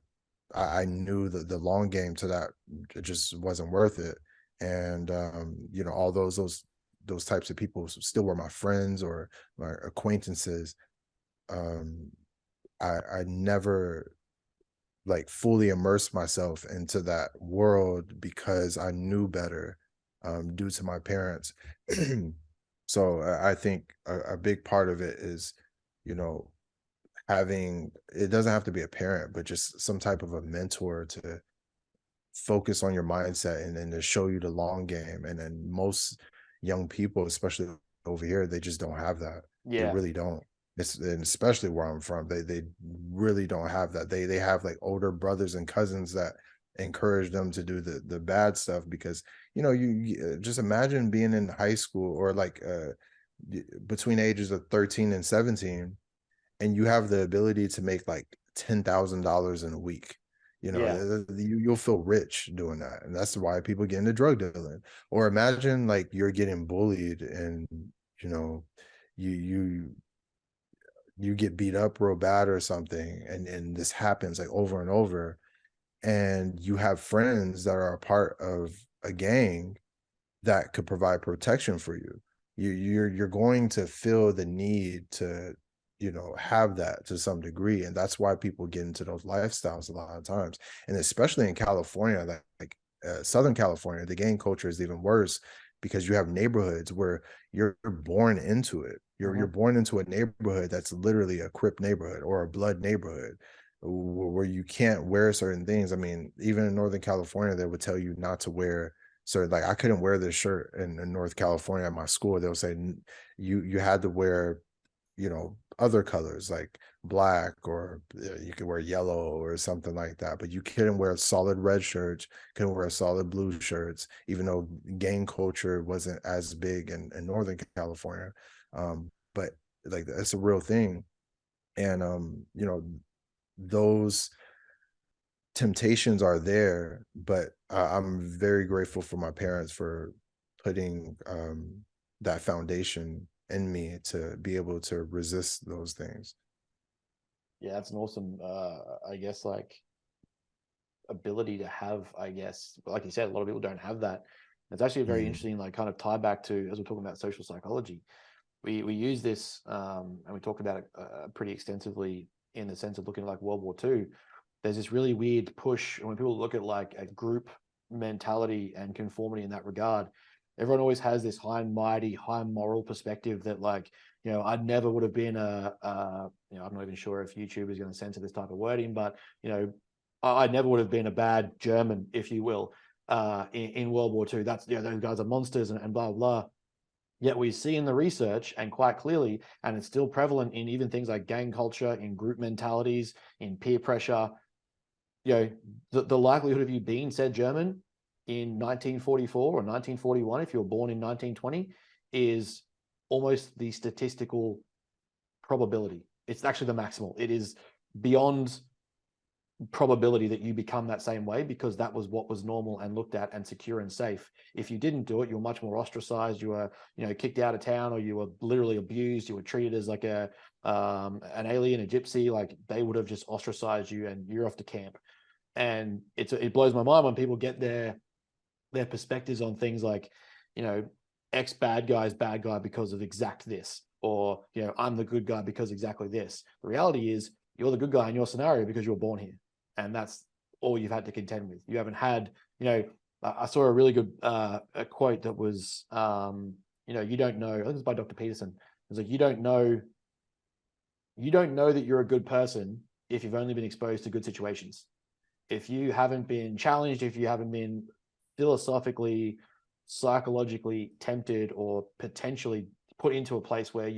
B: I knew that the long game to that, it just wasn't worth it. And all those types of people still were my friends or my acquaintances. um I never like fully immersed myself into that world because I knew better, due to my parents. So I think a big part of it is, you know, having, it doesn't have to be a parent, but just some type of a mentor to focus on your mindset, and then to show you the long game. And then most young people, especially over here, they just don't have that. They
A: Yeah.
B: really don't. And especially where I'm from, they really don't have that. They have like older brothers and cousins that encourage them to do the bad stuff, because just imagine being in high school, or like between ages of 13 and 17, and you have the ability to make like $10,000 in a week.
A: Yeah.
B: You'll feel rich doing that, and that's why people get into drug dealing. Or imagine like you're getting bullied, and you know you you you get beat up real bad or something, and this happens like over and over, and you have friends that are a part of a gang that could provide protection for you. You're going to feel the need to, have that to some degree, and that's why people get into those lifestyles a lot of times, and especially in California, like Southern California, the gang culture is even worse because you have neighborhoods where you're born into it. You're
A: Hmm.
B: born into a neighborhood that's literally a Crip neighborhood or a Blood neighborhood, where you can't wear certain things. I mean, even in Northern California, they would tell you not to wear. So like I couldn't wear this shirt in North California at my school. They'll say you had to wear other colors like black, or you could wear yellow or something like that, but you couldn't wear solid red shirts, couldn't wear solid blue shirts, even though gang culture wasn't as big in Northern California. But like that's a real thing. And those temptations are there, but I'm very grateful for my parents for putting that foundation in me to be able to resist those things.
A: Yeah, that's an awesome, I guess, like ability to have, I guess, like you said, a lot of people don't have that. It's actually a very
B: Mm,
A: interesting, like, kind of tie back to, as we're talking about social psychology. We use this, and we talk about it pretty extensively in the sense of looking at like World War II. There's this really weird push, and when people look at like a group mentality and conformity in that regard, everyone always has this high and mighty, high moral perspective that, like, I never would have been I'm not even sure if YouTube is going to censor this type of wording, but I never would have been a bad German, if you will, in World War II. That's, those guys are monsters and blah blah. Yet we see in the research, and quite clearly, and it's still prevalent in even things like gang culture, in group mentalities, in peer pressure. The likelihood of you being said German in 1944 or 1941, if you were born in 1920, is almost the statistical probability. It's actually the maximal. It is beyond probability that you become that same way, because that was what was normal and looked at and secure and safe. If you didn't do it, you were much more ostracized. You were, kicked out of town, or you were literally abused. You were treated as like an alien, a gypsy. Like, they would have just ostracized you, and you're off to camp. And it blows my mind when people get their perspectives on things like, X bad guy is bad guy because of exact this, or I'm the good guy because exactly this. The reality is, you're the good guy in your scenario because you were born here, and that's all you've had to contend with. You haven't had, I saw a really good a quote that was, you don't know. I think it's by Dr. Peterson. It's like, you don't know that you're a good person if you've only been exposed to good situations. If you haven't been challenged, if you haven't been philosophically, psychologically tempted, or potentially put into a place where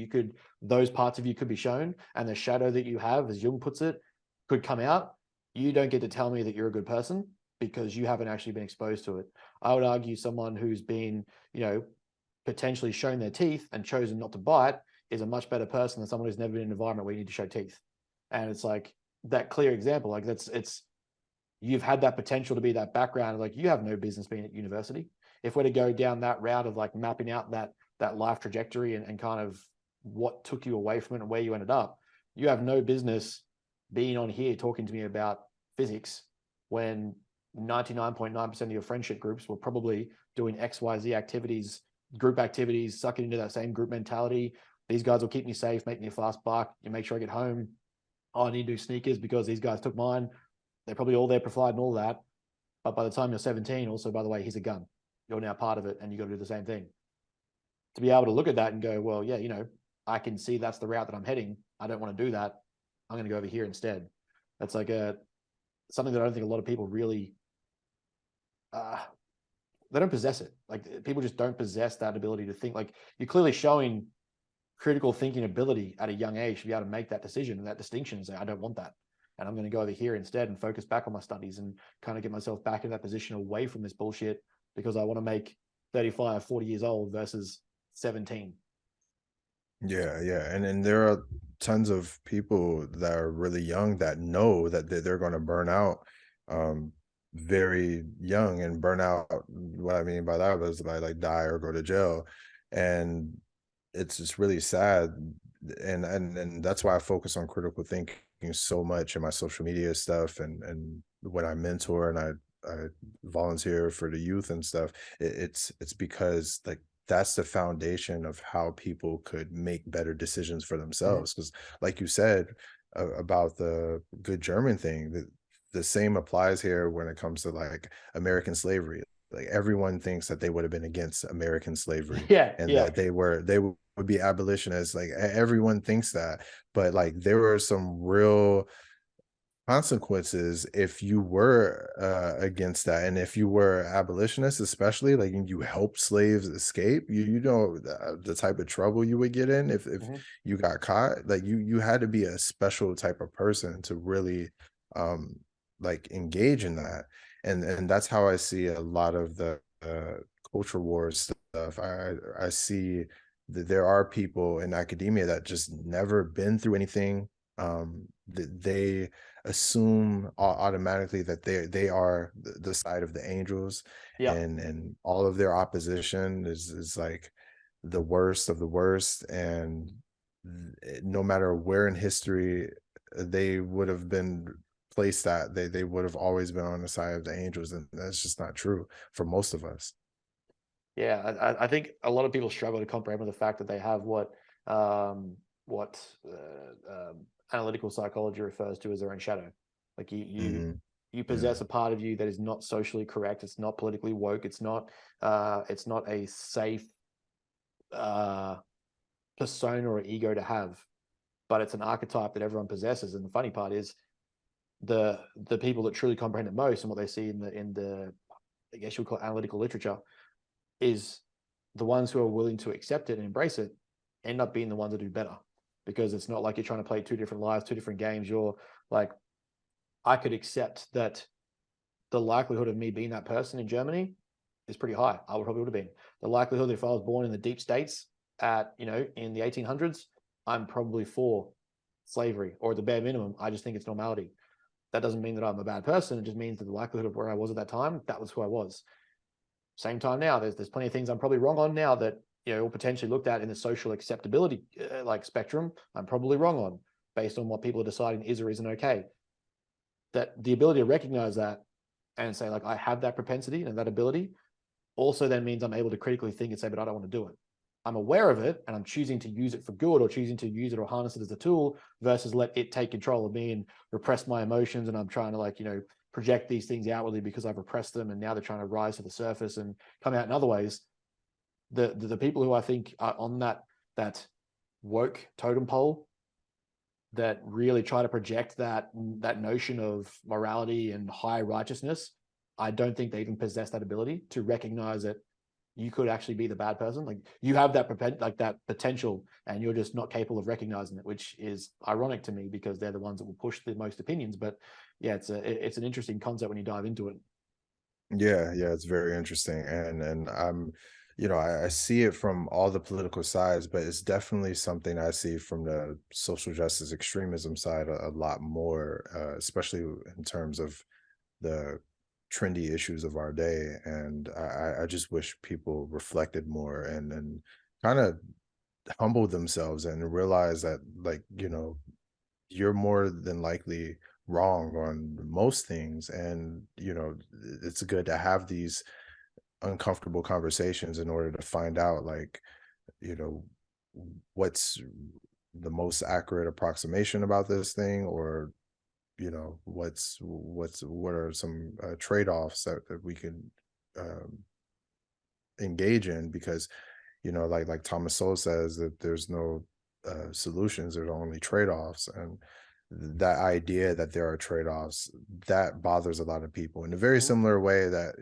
A: those parts of you could be shown, and the shadow that you have, as Jung puts it, could come out, you don't get to tell me that you're a good person, because you haven't actually been exposed to it. I would argue someone who's been, potentially shown their teeth and chosen not to bite is a much better person than someone who's never been in an environment where you need to show teeth. And it's like that clear example. Like, you've had that potential to be that background. Like, you have no business being at university. If we're to go down that route of like mapping out that life trajectory and kind of what took you away from it and where you ended up, you have no business being on here talking to me about physics when 99.9% of your friendship groups were probably doing XYZ activities, group activities, sucking into that same group mentality. These guys will keep me safe, make me a fast buck, you make sure I get home. Oh, I need new sneakers because these guys took mine. They're probably all there provide and all that. But by the time you're 17, also, by the way, here's a gun. You're now part of it, and you got to do the same thing. To be able to look at that and go, well, yeah, I can see that's the route that I'm heading. I don't want to do that. I'm going to go over here instead. That's like something that I don't think a lot of people really, they don't possess it. Like, people just don't possess that ability to think. Like, you're clearly showing critical thinking ability at a young age to be able to make that decision and that distinction and say, I don't want that. And I'm going to go over here instead and focus back on my studies and kind of get myself back in that position away from this bullshit, because I want to make 35, 40 years old versus 17.
B: yeah, yeah, and there are tons of people that are really young that know that they're going to burn out um very young, and burn out, what I mean by that is by like die or go to jail. And it's just really sad. And that's why I focus on critical thinking so much in my social media stuff, and when I mentor and I volunteer for the youth and stuff. It's because like that's the foundation of how people could make better decisions for
A: Mm-hmm.
B: themselves. Because like you said, about the good German thing, the same applies here when it comes to like American slavery. Like everyone thinks that they would have been against American slavery,
A: Yeah,
B: and
A: yeah.
B: that they would be abolitionists. Like everyone thinks that, but like there were some real consequences if you were against that, and if you were abolitionist, especially like and you helped slaves escape, you know the type of trouble you would get in if
A: Mhm.
B: you got caught. Like you had to be a special type of person to really um like engage in that, and that's how I see a lot of the culture wars stuff. I see that there are people in academia that just never been through anything, that they assume automatically that they are the side of the angels,
A: Yeah.
B: and all of their opposition is like the worst of the worst, and no matter where in history they would have been placed at, they would have always been on the side of the angels, and that's just not true for most of us.
A: Yeah, I think a lot of people struggle to comprehend with the fact that they have um, what analytical psychology refers to as their own shadow. Like
B: Hmm.
A: you
B: Yeah.
A: possess a part of you that is not socially correct. It's not politically woke. It's not a safe uh, persona or ego to have. But it's an archetype that everyone possesses. And the funny part is the people that truly comprehend it most and what they see in the I guess you would call it analytical literature is the ones who are willing to accept it and embrace it end up being the ones that do better, because it's not like you're trying to play two different lives, two different games. You're like, I could accept that the likelihood of me being that person in Germany is pretty high. I would probably would have been. The likelihood that if I was born in the deep states at, in the 1800s, I'm probably for slavery, or at the bare minimum, I just think it's normality. That doesn't mean that I'm a bad person. It just means that the likelihood of where I was at that time, that was who I was. Same time now, there's plenty of things I'm probably wrong on now that or potentially looked at in the social acceptability like spectrum. I'm probably wrong on based on what people are deciding is or isn't okay. That the ability to recognize that and say like I have that propensity and that ability also then means I'm able to critically think and say, but I don't want to do it. I'm aware of it and I'm choosing to use it for good, or choosing to use it or harness it as a tool, versus let it take control of me and repress my emotions. And I'm trying to project these things outwardly because I've repressed them and now they're trying to rise to the surface and come out in other ways. The people who I think are on that woke totem pole that really try to project that notion of morality and high righteousness, I don't think they even possess that ability to recognize that you could actually be the bad person. Like you have that potential, and you're just not capable of recognizing it, which is ironic to me because they're the ones that will push the most opinions. But yeah, it's an interesting concept when you dive into it.
B: Yeah, yeah, it's very interesting, and I'm, I see it from all the political sides, but it's definitely something I see from the social justice extremism side a lot more, especially in terms of the trendy issues of our day. And I just wish people reflected more and kind of humbled themselves and realized that, like, you're more than likely wrong on most things, and it's good to have these uncomfortable conversations in order to find out, like, you know what's the most accurate approximation about this thing, or what are some trade-offs that we can um, engage in, because like Thomas Sowell says, that there's no solutions, there's only trade-offs. And that idea that there are trade-offs, that bothers a lot of people in a very
A: Mhm.
B: similar way that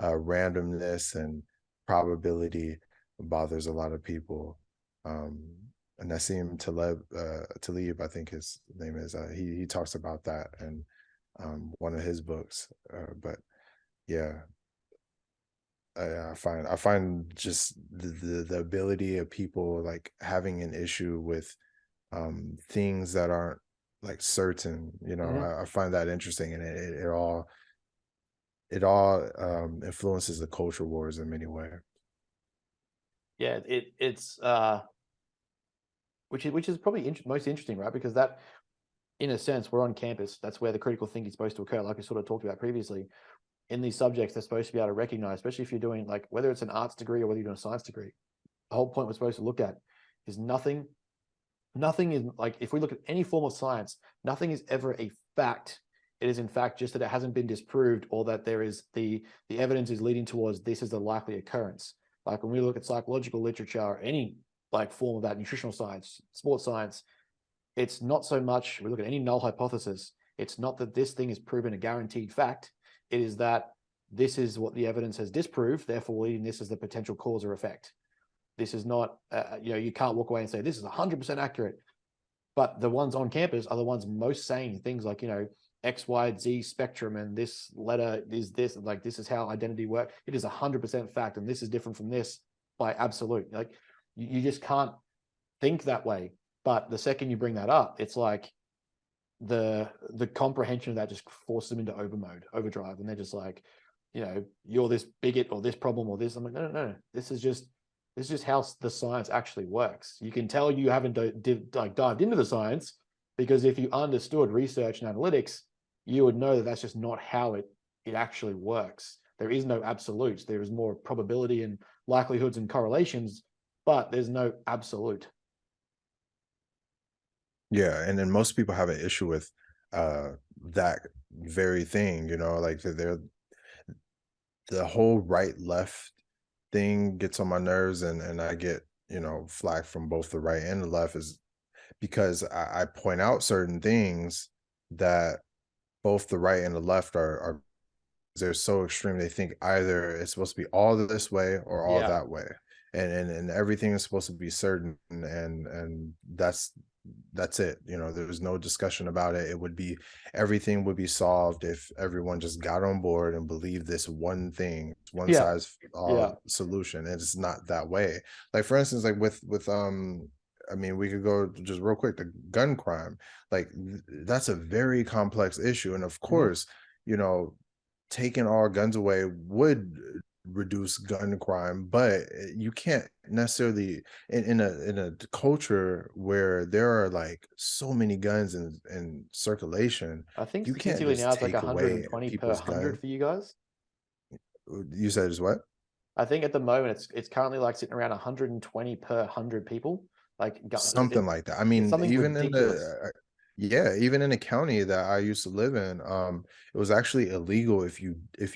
B: randomness and probability bothers a lot of people. um Nassim Taleb, I think his name is, he talks about that in one of his books. But yeah, I find just the ability of people like having an issue with things that aren't like certain.
A: Mhm.
B: I find that interesting, and it all influences the culture wars in many ways.
A: Yeah, it's which is probably most interesting, right? Because that, in a sense, we're on campus. That's where the critical thinking is supposed to occur, like we sort of talked about previously. In these subjects, they're supposed to be able to recognize, especially if you're doing like whether it's an arts degree or whether you're doing a science degree. The whole point we're supposed to look at is nothing is like, if we look at any form of science, nothing is ever a fact. It is in fact just that it hasn't been disproved, or that there is the evidence is leading towards this is the likely occurrence. Like when we look at psychological literature or any like form of that, nutritional science, sports science, it's not so much we look at any null hypothesis. It's not that this thing is proven a guaranteed fact. It is that this is what the evidence has disproved, therefore this is the potential cause or effect. This is not, you can't walk away and say, this is 100% accurate. But the ones on campus are the ones most saying things like, X, Y, Z spectrum, and this letter is this, like, this is how identity works. It is 100% fact, and this is different from this by absolute. Like, you just can't think that way. But the second you bring that up, it's like the comprehension of that just forces them into overdrive, and they're just like, you're this bigot or this problem or this. I'm like, no. This is just how the science actually works. You can tell you haven't dived into the science, because if you understood research and analytics, you would know that that's just not how it actually works. There is no absolutes. There is more probability and likelihoods and correlations, but there's no absolute.
B: Yeah, and then most people have an issue with that very thing, like they're the whole right left thing gets on my nerves, and I get, flack from both the right and the left, is because I point out certain things that both the right and the left are they're so extreme. They think either it's supposed to be all this way or all
A: Yeah.
B: that way, and everything is supposed to be certain, and that's it. There's no discussion about it. It would be everything would be solved if everyone just got on board and believed this one thing, one
A: Yeah.
B: size fit
A: Yeah.
B: all solution. And it's not that way. Like, for instance, like with I mean, we could go just real quick, the gun crime. Like, that's a very complex issue, and of
A: Mm-hmm.
B: course, you know taking all guns away would reduce gun crime, but you can't necessarily in a culture where there are like so many guns in circulation.
A: I think
B: You can't
A: statistically now
B: just
A: it's like
B: take away
A: 120 per
B: people's gun.
A: 100 for you guys.
B: You said is what?
A: I think at the moment it's currently like sitting around 120 per 100 people. Like,
B: Something like that. I
A: it's
B: mean,
A: something
B: even in
A: ridiculous.
B: the yeah, even in the county that I used to live in, it was actually illegal if you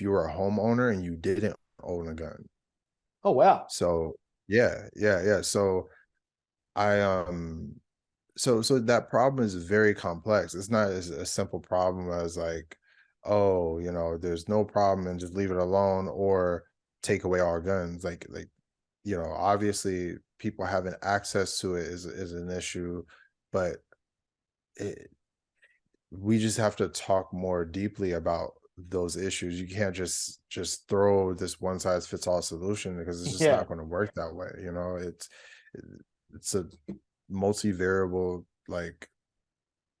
B: were a homeowner and you didn't own a gun.
A: Oh wow.
B: So yeah. So I so that problem is very complex. It's not as a simple problem as like, oh, there's no problem and just leave it alone, or take away our guns. Like, obviously people having access to it is an issue, but it, we just have to talk more deeply about those issues. You can't just throw this one size fits all solution, because it's just
A: Yeah.
B: not going to work that way. It's a multivariable like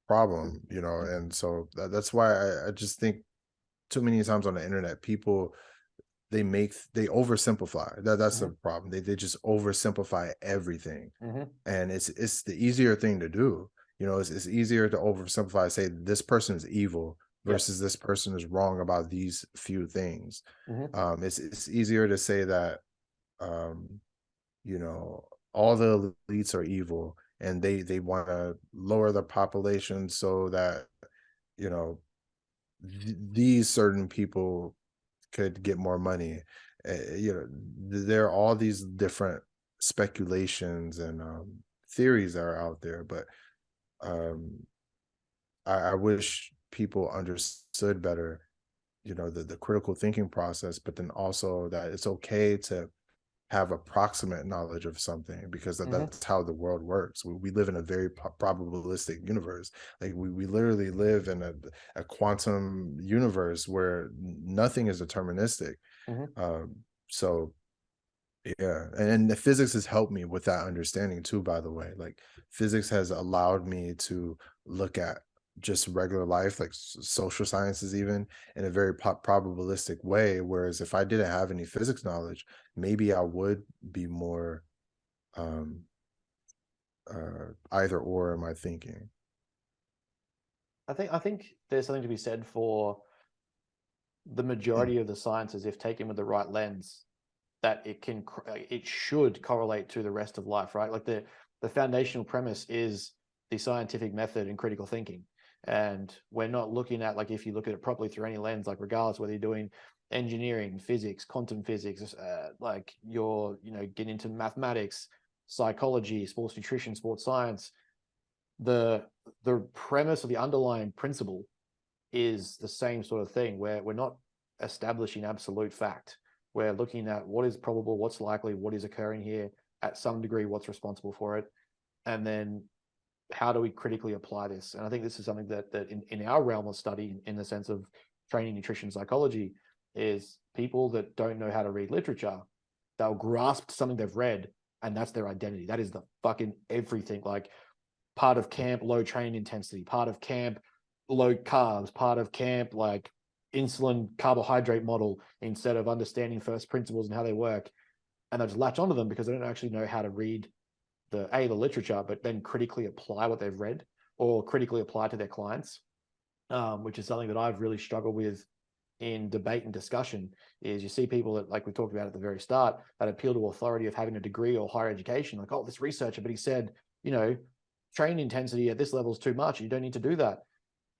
B: problem, and so that's why I just think too many times on the internet people they oversimplify. That's the
A: Hmm.
B: problem. They just oversimplify everything,
A: Hmm.
B: and it's the easier thing to do. It's easier to oversimplify, say this person is evil
A: Yep.
B: versus this person is wrong about these few things.
A: Hmm.
B: It's easier to say that um you know all the elites are evil, and they want to lower the population so that you know these certain people could get more money. There are all these different speculations and theories that are out there, but um I wish people understood better, the critical thinking process, but then also that it's okay to have approximate knowledge of something, because
A: Hmm.
B: that's how the world works. We live in a very probabilistic universe. Like, we literally live in a quantum universe where nothing is deterministic.
A: Hmm.
B: Um, so yeah, and the physics has helped me with that understanding too, by the way. Like, physics has allowed me to look at just regular life, like social sciences, even in a very probabilistic way. Whereas if I didn't have any physics knowledge, maybe I would be more um either or in my thinking.
A: I think there's something to be said for the majority of the sciences, if taken with the right lens, that it should correlate to the rest of life, right? Like, the foundational premise is the scientific method and critical thinking, and we're not looking at, like, if you look at it properly through any lens, like, regardless whether you're doing engineering, physics, quantum physics, like, you're getting into mathematics, psychology, sports nutrition, sports science, the premise or the underlying principle is the same sort of thing, where we're not establishing absolute fact. We're looking at what is probable, what's likely, what is occurring here at some degree, what's responsible for it, and then how do we critically apply this? And I think this is something that in our realm of study, in the sense of training nutrition psychology, is people that don't know how to read literature, they'll grasp something they've read, and that's their identity. That is the fucking everything. Like, part of camp, low training intensity, part of camp, low carbs, part of camp, like insulin carbohydrate model, instead of understanding first principles and how they work. And they just latch onto them because they don't actually know how to read the literature, but then critically apply what they've read, or critically apply to their clients, which is something that I've really struggled with in debate and discussion. Is you see people that, like we talked about at the very start, that appeal to authority of having a degree or higher education, like, oh, this researcher, but he said, training intensity at this level is too much, you don't need to do that.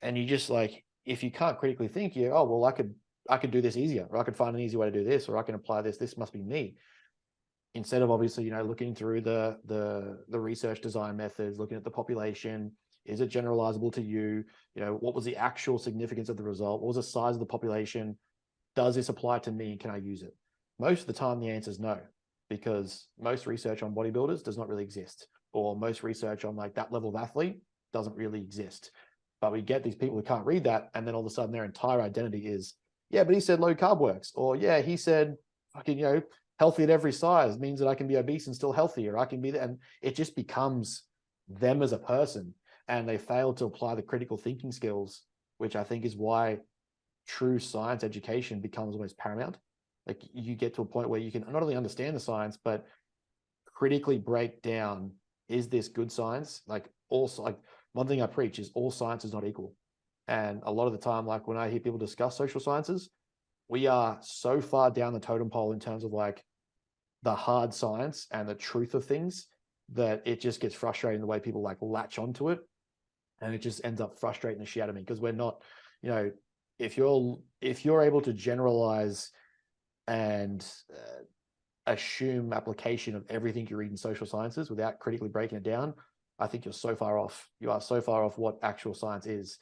A: And you just, like, if you can't critically think, oh, well, I could do this easier, or I could find an easy way to do this, or I can apply this must be me. Instead of obviously, looking through the research design methods, looking at the population, is it generalizable to you? What was the actual significance of the result? What was the size of the population? Does this apply to me? Can I use it? Most of the time, the answer is no, because most research on bodybuilders does not really exist, or most research on like that level of athlete doesn't really exist. But we get these people who can't read that, and then all of a sudden their entire identity is, yeah, but he said low carb works, or yeah, he said fucking, healthy at every size means that I can be obese and still healthy, or I can be that. And it just becomes them as a person, and they fail to apply the critical thinking skills, which I think is why true science education becomes almost paramount. Like, you get to a point where you can not only understand the science, but critically break down, is this good science? Like, also, like, one thing I preach is all science is not equal. And a lot of the time, like when I hear people discuss social sciences, we are so far down the totem pole in terms of like the hard science and the truth of things, that it just gets frustrating the way people like latch onto it. And it just ends up frustrating the shit out of me, because we're not, if you're able to generalize and assume application of everything you read in social sciences without critically breaking it down, I think you're so far off. You are so far off what actual science is.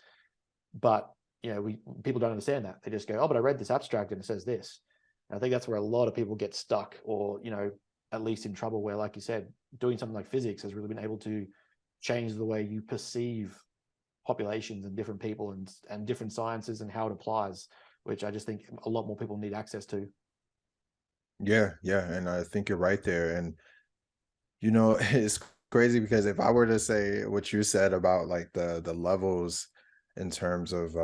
A: But people don't understand that. They just go, oh, but I read this abstract and it says this. And I think that's where a lot of people get stuck, or at least in trouble, where, like you said, doing something like physics has really been able to change the way you perceive populations and different people and different sciences and how it applies, which I just think a lot more people need access to.
B: Yeah, yeah, and I think you're right there. And it's crazy because if I were to say what you said about like the levels in terms of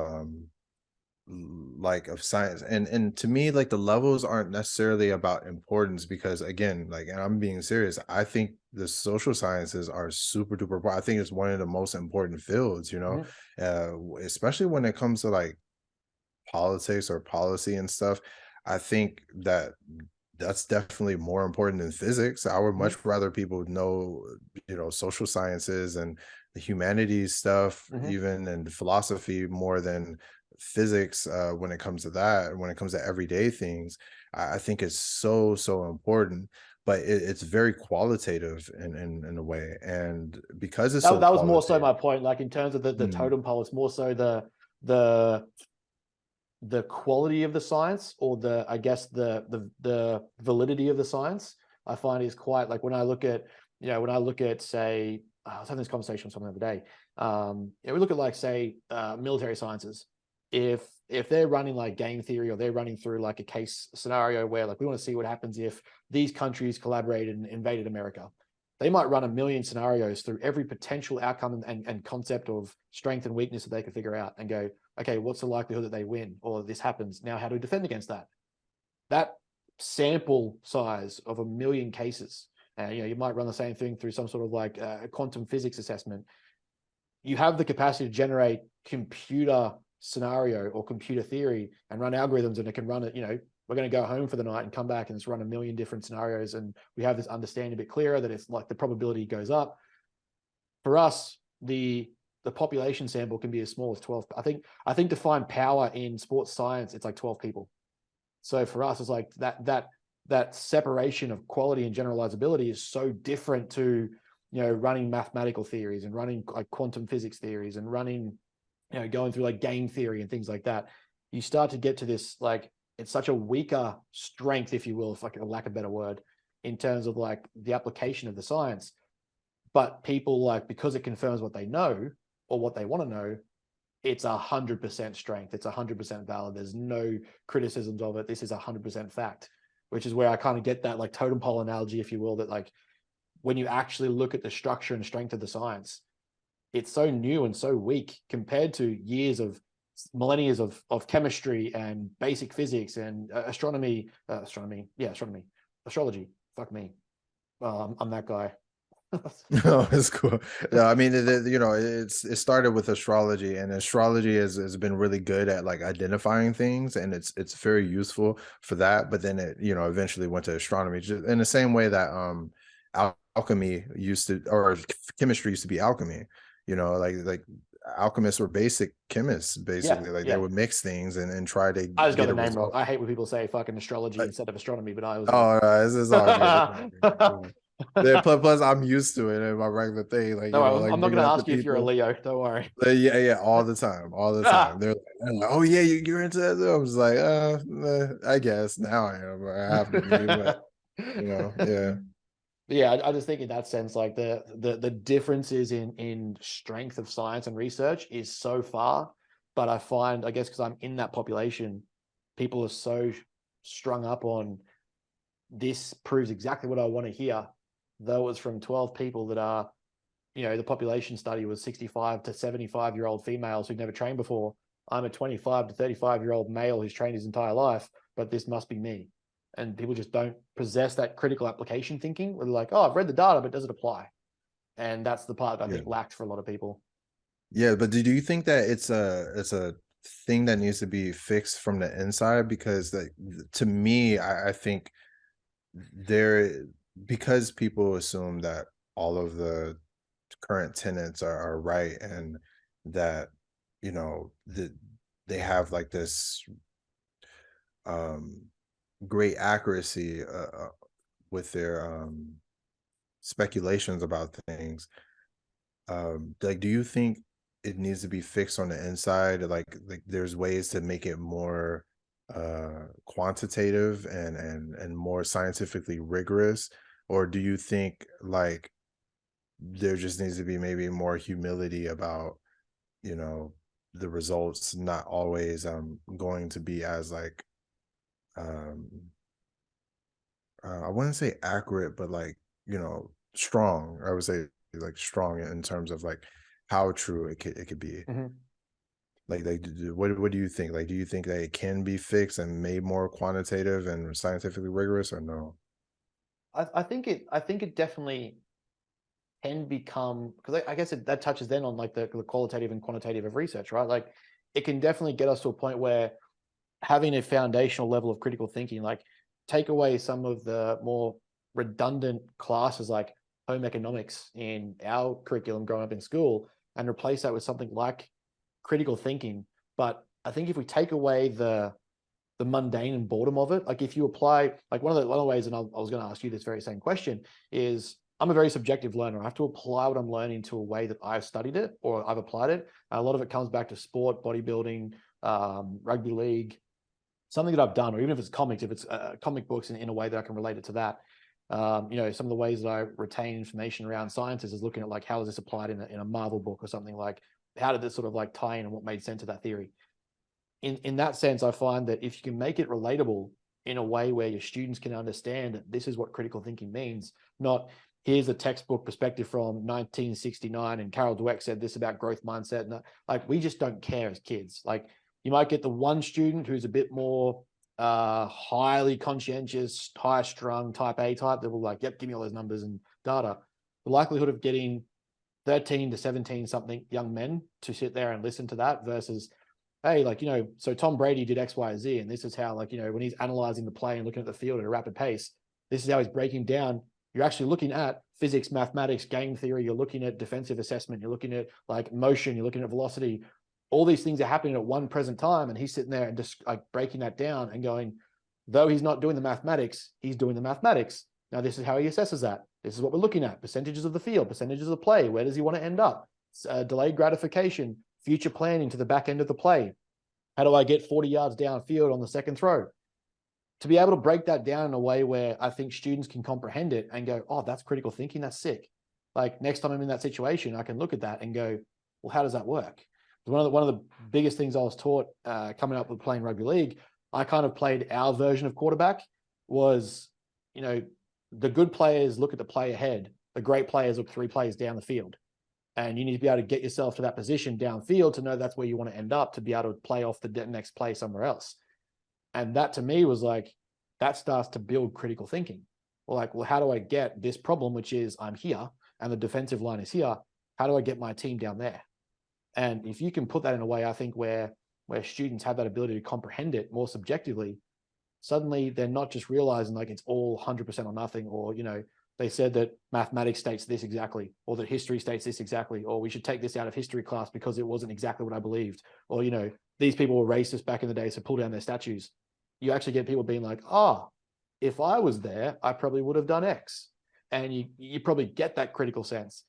B: like of science, and to me, like, the levels aren't necessarily about importance, because again, like, and I'm being serious, I think the social sciences are super duper important. I think it's one of the most important fields,
A: Mm-hmm.
B: especially when it comes to like politics or policy and stuff. I think that's definitely more important than physics. I would
A: Mm-hmm.
B: much rather people know, social sciences and the humanities stuff,
A: Mm-hmm.
B: even, and philosophy, more than physics. When it comes to that, when it comes to everyday things, I think it's so important. But it's very qualitative in a way, and because it's so
A: That was more so
B: qualitative.
A: my point. Like, in terms of the
B: Mm,
A: totem pole, it's more so the quality of the science, or I guess the validity of the science, I find is quite, like, when I look at say, I was having this conversation with someone the other day. We look at, like, say, military sciences. If they're running like game theory, or they're running through like a case scenario where, like, we want to see what happens if these countries collaborated and invaded America, they might run a million scenarios through every potential outcome and concept of strength and weakness that they could figure out, and go, okay, what's the likelihood that they win, or this happens? Now, how do we defend against that? That sample size of a million cases, and you might run the same thing through some sort of like quantum physics assessment. You have the capacity to generate computer scenario or computer theory and run algorithms, and it can run it. We're going to go home for the night and come back, and it's run a million different scenarios, and we have this understanding a bit clearer that it's like the probability goes up. For us, the population sample can be as small as 12. I think to find power in sports science, it's like 12 people. So for us, it's like that separation of quality and generalizability is so different to running mathematical theories and running like quantum physics theories and running going through like game theory and things like that, you start to get to this, like, it's such a weaker strength, if you will, if I can lack a better word, in terms of like the application of the science. But people, like, because it confirms what they know or what they want to know, it's 100% strength. It's 100% valid. There's no criticisms of it. This is 100% fact, which is where I kind of get that like totem pole analogy, if you will, that like when you actually look at the structure and strength of the science, it's so new and so weak compared to years of millennia of chemistry and basic physics and astrology. Fuck me. I'm that guy.
B: No, it's cool. No, I mean, it started with astrology, and astrology has been really good at like identifying things, and it's very useful for that. But then it, eventually went to astronomy, just in the same way that alchemy used to, or chemistry used to be alchemy. Like alchemists were basic chemists,
A: Yeah,
B: basically. Like they
A: yeah.
B: would mix things and try to
A: I just got
B: get
A: the
B: a
A: name wrong.
B: result.
A: I hate when people say fucking astrology
B: Uh,
A: instead of astronomy, but I was right.
B: oh, no, this is all good. It's all good. Yeah, plus I'm used to it in my regular thing, like
A: No, I'm
B: like
A: not
B: bringing
A: going to
B: up to
A: ask you if you're a
B: people.
A: Leo. Don't worry.
B: Like, yeah, yeah, all the time, all the time. They're like, "Oh yeah, you're into that." I was like, I guess now I am. I have to be, but yeah,
A: Yeah, I just think in that sense, like the differences in strength of science and research is so far. But I find, I guess, because I'm in that population, people are so strung up on this proves exactly what I want to hear, though it's from 12 people that are, the population study was 65 to 75-year-old females who'd never trained before. I'm a 25 to 35-year-old male who's trained his entire life, but this must be me. And people just don't possess that critical application thinking where they're like, oh, I've read the data, but does it apply? And that's the part that I
B: yeah,
A: think lacked for a lot of people.
B: yeah. But do you think that it's a thing that needs to be fixed from the inside? Because like to me, I think there, because people assume that all of the current tenants are right, and that that they have like this um great accuracy with their speculations about things. Like, do you think it needs to be fixed on the inside? Like there's ways to make it more quantitative and more scientifically rigorous, or do you think like there just needs to be maybe more humility about you know the results not always going to be as like um I wouldn't say accurate, but like, strong. I would say like strong in terms of like how true it could be.
A: Mm-hmm.
B: What do you think? Like, do you think that it can be fixed and made more quantitative and scientifically rigorous, or no?
A: I think it definitely can become, because I guess that touches then on like the qualitative and quantitative of research, right? Like it can definitely get us to a point where having a foundational level of critical thinking, like take away some of the more redundant classes like home economics in our curriculum growing up in school and replace that with something like critical thinking. But I think if we take away the mundane and boredom of it, like if you apply, like one of the ways, and I was going to ask you this very same question, is I'm a very subjective learner. I have to apply what I'm learning to a way that I've studied it or I've applied it. A lot of it comes back to sport, bodybuilding, rugby league, something that I've done, or even if it's comics, if it's comic books in a way that I can relate it to that. Some of the ways that I retain information around sciences is looking at like, how is this applied in a Marvel book or something, like how did this sort of like tie in and what made sense of that theory? In that sense, I find that if you can make it relatable in a way where your students can understand that this is what critical thinking means, not here's a textbook perspective from 1969 and Carol Dweck said this about growth mindset. And like, we just don't care as kids. Like you might get the one student who's a bit more highly conscientious, high strung type A type that will like, yep, give me all those numbers and data. The likelihood of getting 13 to 17 something young men to sit there and listen to that versus, hey, like, so Tom Brady did X, Y, Z, and this is how, like, when he's analyzing the play and looking at the field at a rapid pace, this is how he's breaking down. You're actually looking at physics, mathematics, game theory. You're looking at defensive assessment. You're looking at like motion. You're looking at velocity. All these things are happening at one present time. And he's sitting there and just like breaking that down and going, though he's not doing the mathematics, he's doing the mathematics. Now, this is how he assesses that. This is what we're looking at. Percentages of the field, percentages of the play. Where does he want to end up? Delayed gratification, future planning to the back end of the play. How do I get 40 yards downfield on the second throw? To be able to break that down in a way where I think students can comprehend it and go, oh, that's critical thinking. That's sick. Like next time I'm in that situation, I can look at that and go, well, how does that work? One of the biggest things I was taught coming up with playing rugby league, I kind of played our version of quarterback was, you know, the good players look at the play ahead. The great players look 3 plays down the field. And you need to be able to get yourself to that position downfield to know that's where you want to end up to be able to play off the next play somewhere else. And that to me was like, that starts to build critical thinking. Well, like, well, how do I get this problem, which is I'm here and the defensive line is here? How do I get my team down there? And if you can put that in a way, I think where students have that ability to comprehend it more subjectively, suddenly they're not just realizing like it's all 100% or nothing, or, you know, they said that mathematics states this exactly, or that history states this exactly, or we should take this out of history class because it wasn't exactly what I believed, or, you know, these people were racist back in the day, so pull down their statues. You actually get people being like, oh, if I was there, I probably would have done X. And you probably get that critical sense.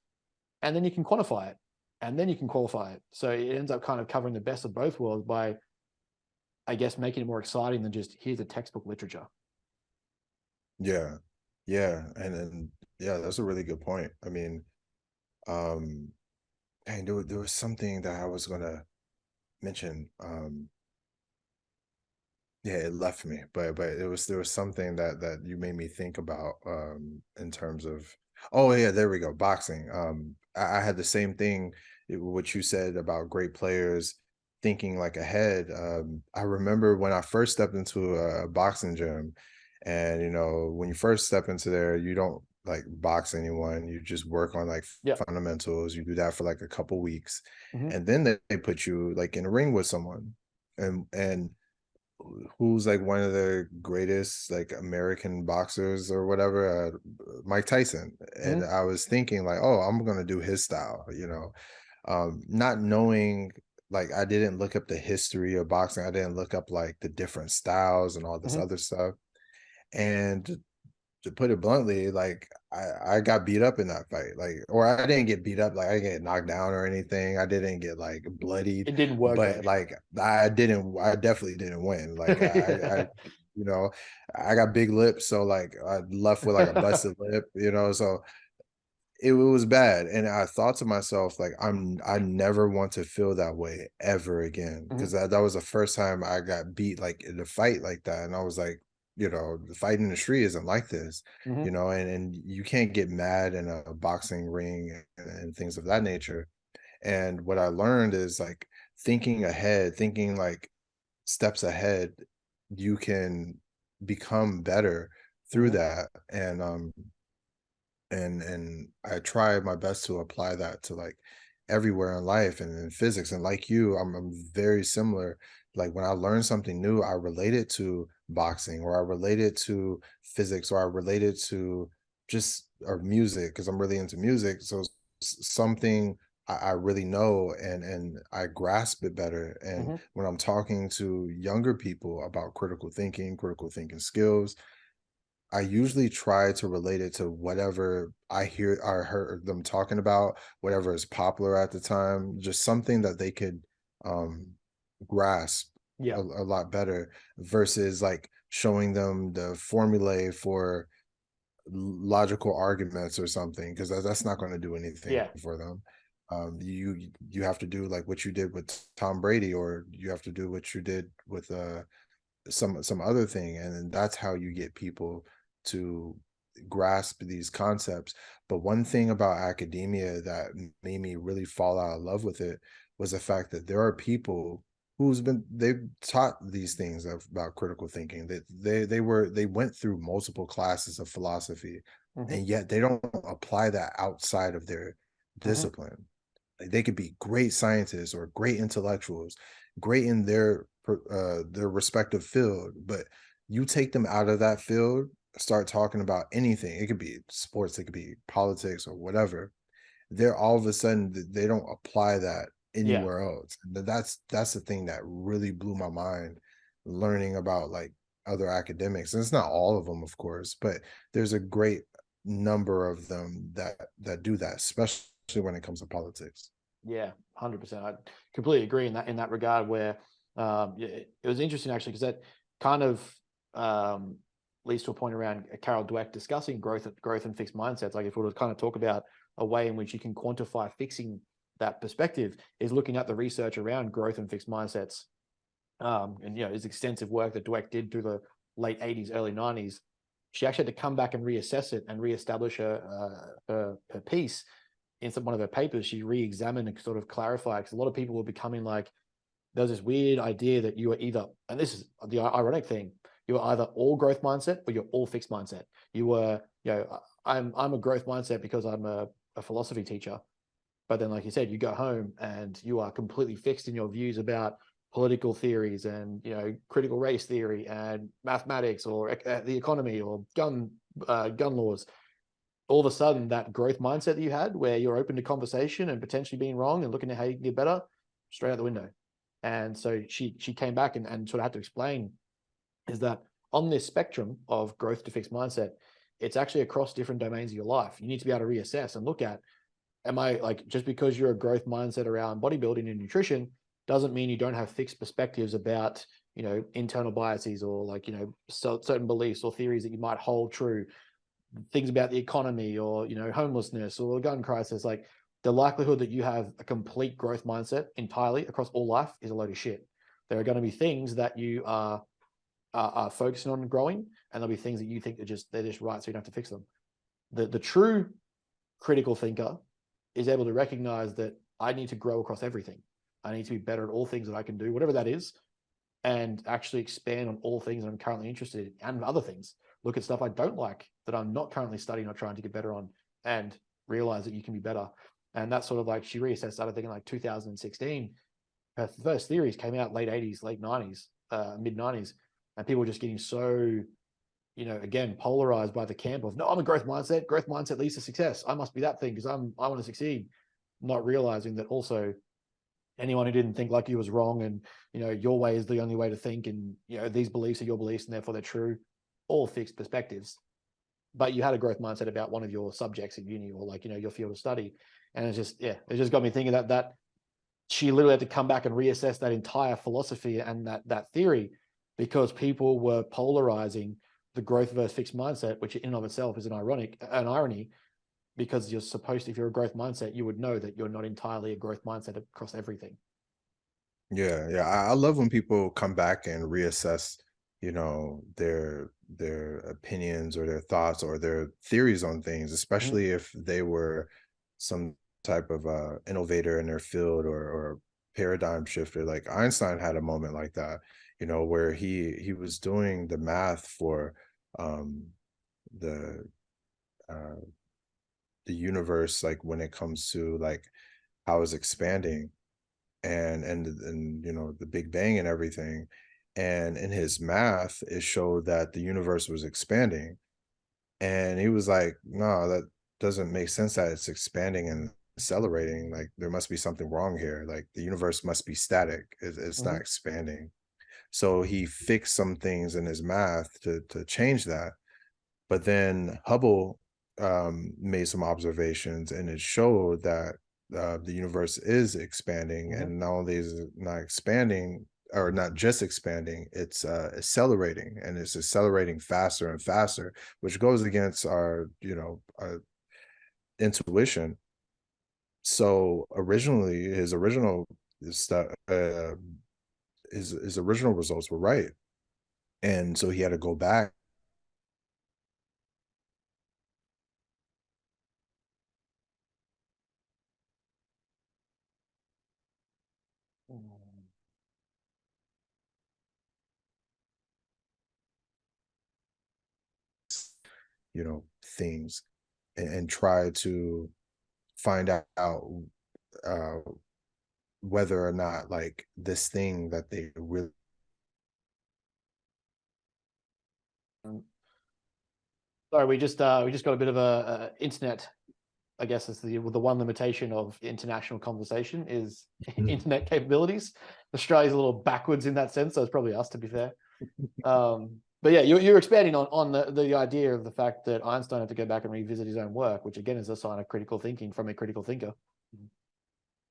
A: And then you can quantify it. And then you can qualify it. So it ends up kind of covering the best of both worlds by, I guess, making it more exciting than just here's a textbook literature.
B: Yeah. Yeah. And yeah, that's a really good point. I mean, um, dang, there was something that I was gonna mention. Yeah, it left me, but there was something that you made me think about in terms of, oh yeah, there we go, boxing. I had the same thing what you said about great players thinking like ahead. I remember when I first stepped into a boxing gym, and you know, when you first step into there, you don't like box anyone, you just work on like
A: Yeah.
B: fundamentals. You do that for like a couple weeks,
A: Mm-hmm.
B: and then they put you like in a ring with someone, and who's like one of the greatest like American boxers or whatever, Mike Tyson. And
A: Mm-hmm.
B: I was thinking like, oh, I'm gonna do his style, you know, not knowing, like I didn't look up the history of boxing. I didn't look up like the different styles and all this
A: Mm-hmm.
B: other stuff. And to put it bluntly, like I got beat up in that fight. Like, or I didn't get beat up, like I didn't get knocked down or anything. I didn't get like bloodied,
A: It didn't work
B: but
A: though.
B: like I definitely didn't win. Like I
A: Yeah.
B: you know, I got big lips, so like I left with like a busted lip, you know, so it was bad. And I thought to myself, like, I never want to feel that way ever again.
A: Mm-hmm.
B: Because that was the first time I got beat like in a fight like that. And I was like, you know, the fight in the street isn't like this,
A: Mm-hmm.
B: you know, and you can't get mad in a boxing ring and things of that nature. And what I learned is like thinking ahead, thinking like steps ahead, you can become better through
A: Mm-hmm.
B: that. And I try my best to apply that to like everywhere in life and in physics. And like you, I'm very similar. Like when I learn something new, I relate it to boxing, or I relate it to physics, or I relate it to just or music because I'm really into music. So something I really know, and I grasp it better. And
A: Mm-hmm.
B: when I'm talking to younger people about critical thinking skills, I usually try to relate it to whatever I heard them talking about, whatever is popular at the time, just something that they could um grasp
A: Yeah.
B: a lot better versus like showing them the formulae for logical arguments or something, because that's not going to do anything
A: Yeah.
B: for them. You have to do like what you did with Tom Brady, or you have to do what you did with some other thing, and that's how you get people to grasp these concepts. But one thing about academia that made me really fall out of love with it was the fact that there are people they've taught these things about critical thinking, that they went through multiple classes of philosophy,
A: Mm-hmm.
B: and yet they don't apply that outside of their
A: Mm-hmm.
B: discipline. Like they could be great scientists or great intellectuals, great in their respective field, but you take them out of that field, start talking about anything. It could be sports, it could be politics or whatever. They're all of a sudden they don't apply that
A: Yeah.
B: anywhere else. And that's the thing that really blew my mind, learning about like other academics. And it's not all of them, of course, but there's a great number of them that do that, especially when it comes to politics.
A: Yeah, 100%. I completely agree in that regard. Where it was interesting actually because that kind of leads to a point around Carol Dweck discussing growth and fixed mindsets. Like if we were to kind of talk about a way in which you can quantify fixing that perspective, is looking at the research around growth and fixed mindsets. And his extensive work that Dweck did through the late 80s, early 90s. She actually had to come back and reassess it and reestablish her piece in one of her papers. She re-examined and sort of clarified, because a lot of people were becoming like, there's this weird idea that you are either, and this is the ironic thing, you're either all growth mindset or you're all fixed mindset. You were, I'm a growth mindset because I'm a philosophy teacher. But then, like you said, you go home and you are completely fixed in your views about political theories and critical race theory and mathematics or the economy or gun laws. All of a sudden, that growth mindset that you had, where you're open to conversation and potentially being wrong and looking at how you can get better, straight out the window. And so she came back and sort of had to explain, is that on this spectrum of growth to fixed mindset, it's actually across different domains of your life. You need to be able to reassess and look at, am I, like, just because you're a growth mindset around bodybuilding and nutrition doesn't mean you don't have fixed perspectives about internal biases or certain beliefs or theories that you might hold true, things about the economy or homelessness or the gun crisis. Like, the likelihood that you have a complete growth mindset entirely across all life is a load of shit. There are going to be things that you are focusing on growing, and there'll be things that you think they're just right, so you don't have to fix them. The true critical thinker is able to recognize that I need to grow across everything. I need to be better at all things that I can do, whatever that is, and actually expand on all things that I'm currently interested in and other things. Look at stuff I don't like that I'm not currently studying or trying to get better on, and realize that you can be better. And that's sort of like, she reassessed that, I think, in like 2016. Her first theories came out late 80s, late 90s, mid 90s. And people were just getting so, again, polarized by the camp of, no, I'm a growth mindset. Growth mindset leads to success. I must be that thing because I want to succeed. Not realizing that also anyone who didn't think like you was wrong, and your way is the only way to think, and these beliefs are your beliefs and therefore they're true. All fixed perspectives. But you had a growth mindset about one of your subjects at uni, or your field of study. And it's just got me thinking that she literally had to come back and reassess that entire philosophy and that theory, because people were polarizing the growth versus fixed mindset, which in and of itself is an irony, because you're supposed to, if you're a growth mindset, you would know that you're not entirely a growth mindset across everything.
B: Yeah. I love when people come back and reassess, their opinions or their thoughts or their theories on things,
A: Mm-hmm.
B: especially if they were some type of innovator in their field or paradigm shifter. Like Einstein had a moment like that, where he was doing the math for um, the uh, the universe, like when it comes to like how it's expanding and the Big Bang and everything. And in his math, it showed that the universe was expanding. And he was like, no, that doesn't make sense that it's expanding and accelerating. Like there must be something wrong here. Like the universe must be static. It's not
A: Mm-hmm.
B: expanding. So he fixed some things in his math to change that. But then Hubble made some observations, and it showed that the universe is expanding,
A: Mm-hmm.
B: and not only is it not expanding, or not just expanding, it's accelerating, and it's accelerating faster and faster, which goes against our intuition. So originally, his original results were right, and so he had to go back. Things and try to find out uh, whether or not like this thing that they really
A: Sorry, we just got a bit of a internet. I guess it's the one limitation of international conversation is internet capabilities. Australia's a little backwards in that sense, so it's probably us, to be fair. But yeah, you're expanding on the idea of the fact that Einstein had to go back and revisit his own work, which again is a sign of critical thinking from a critical thinker.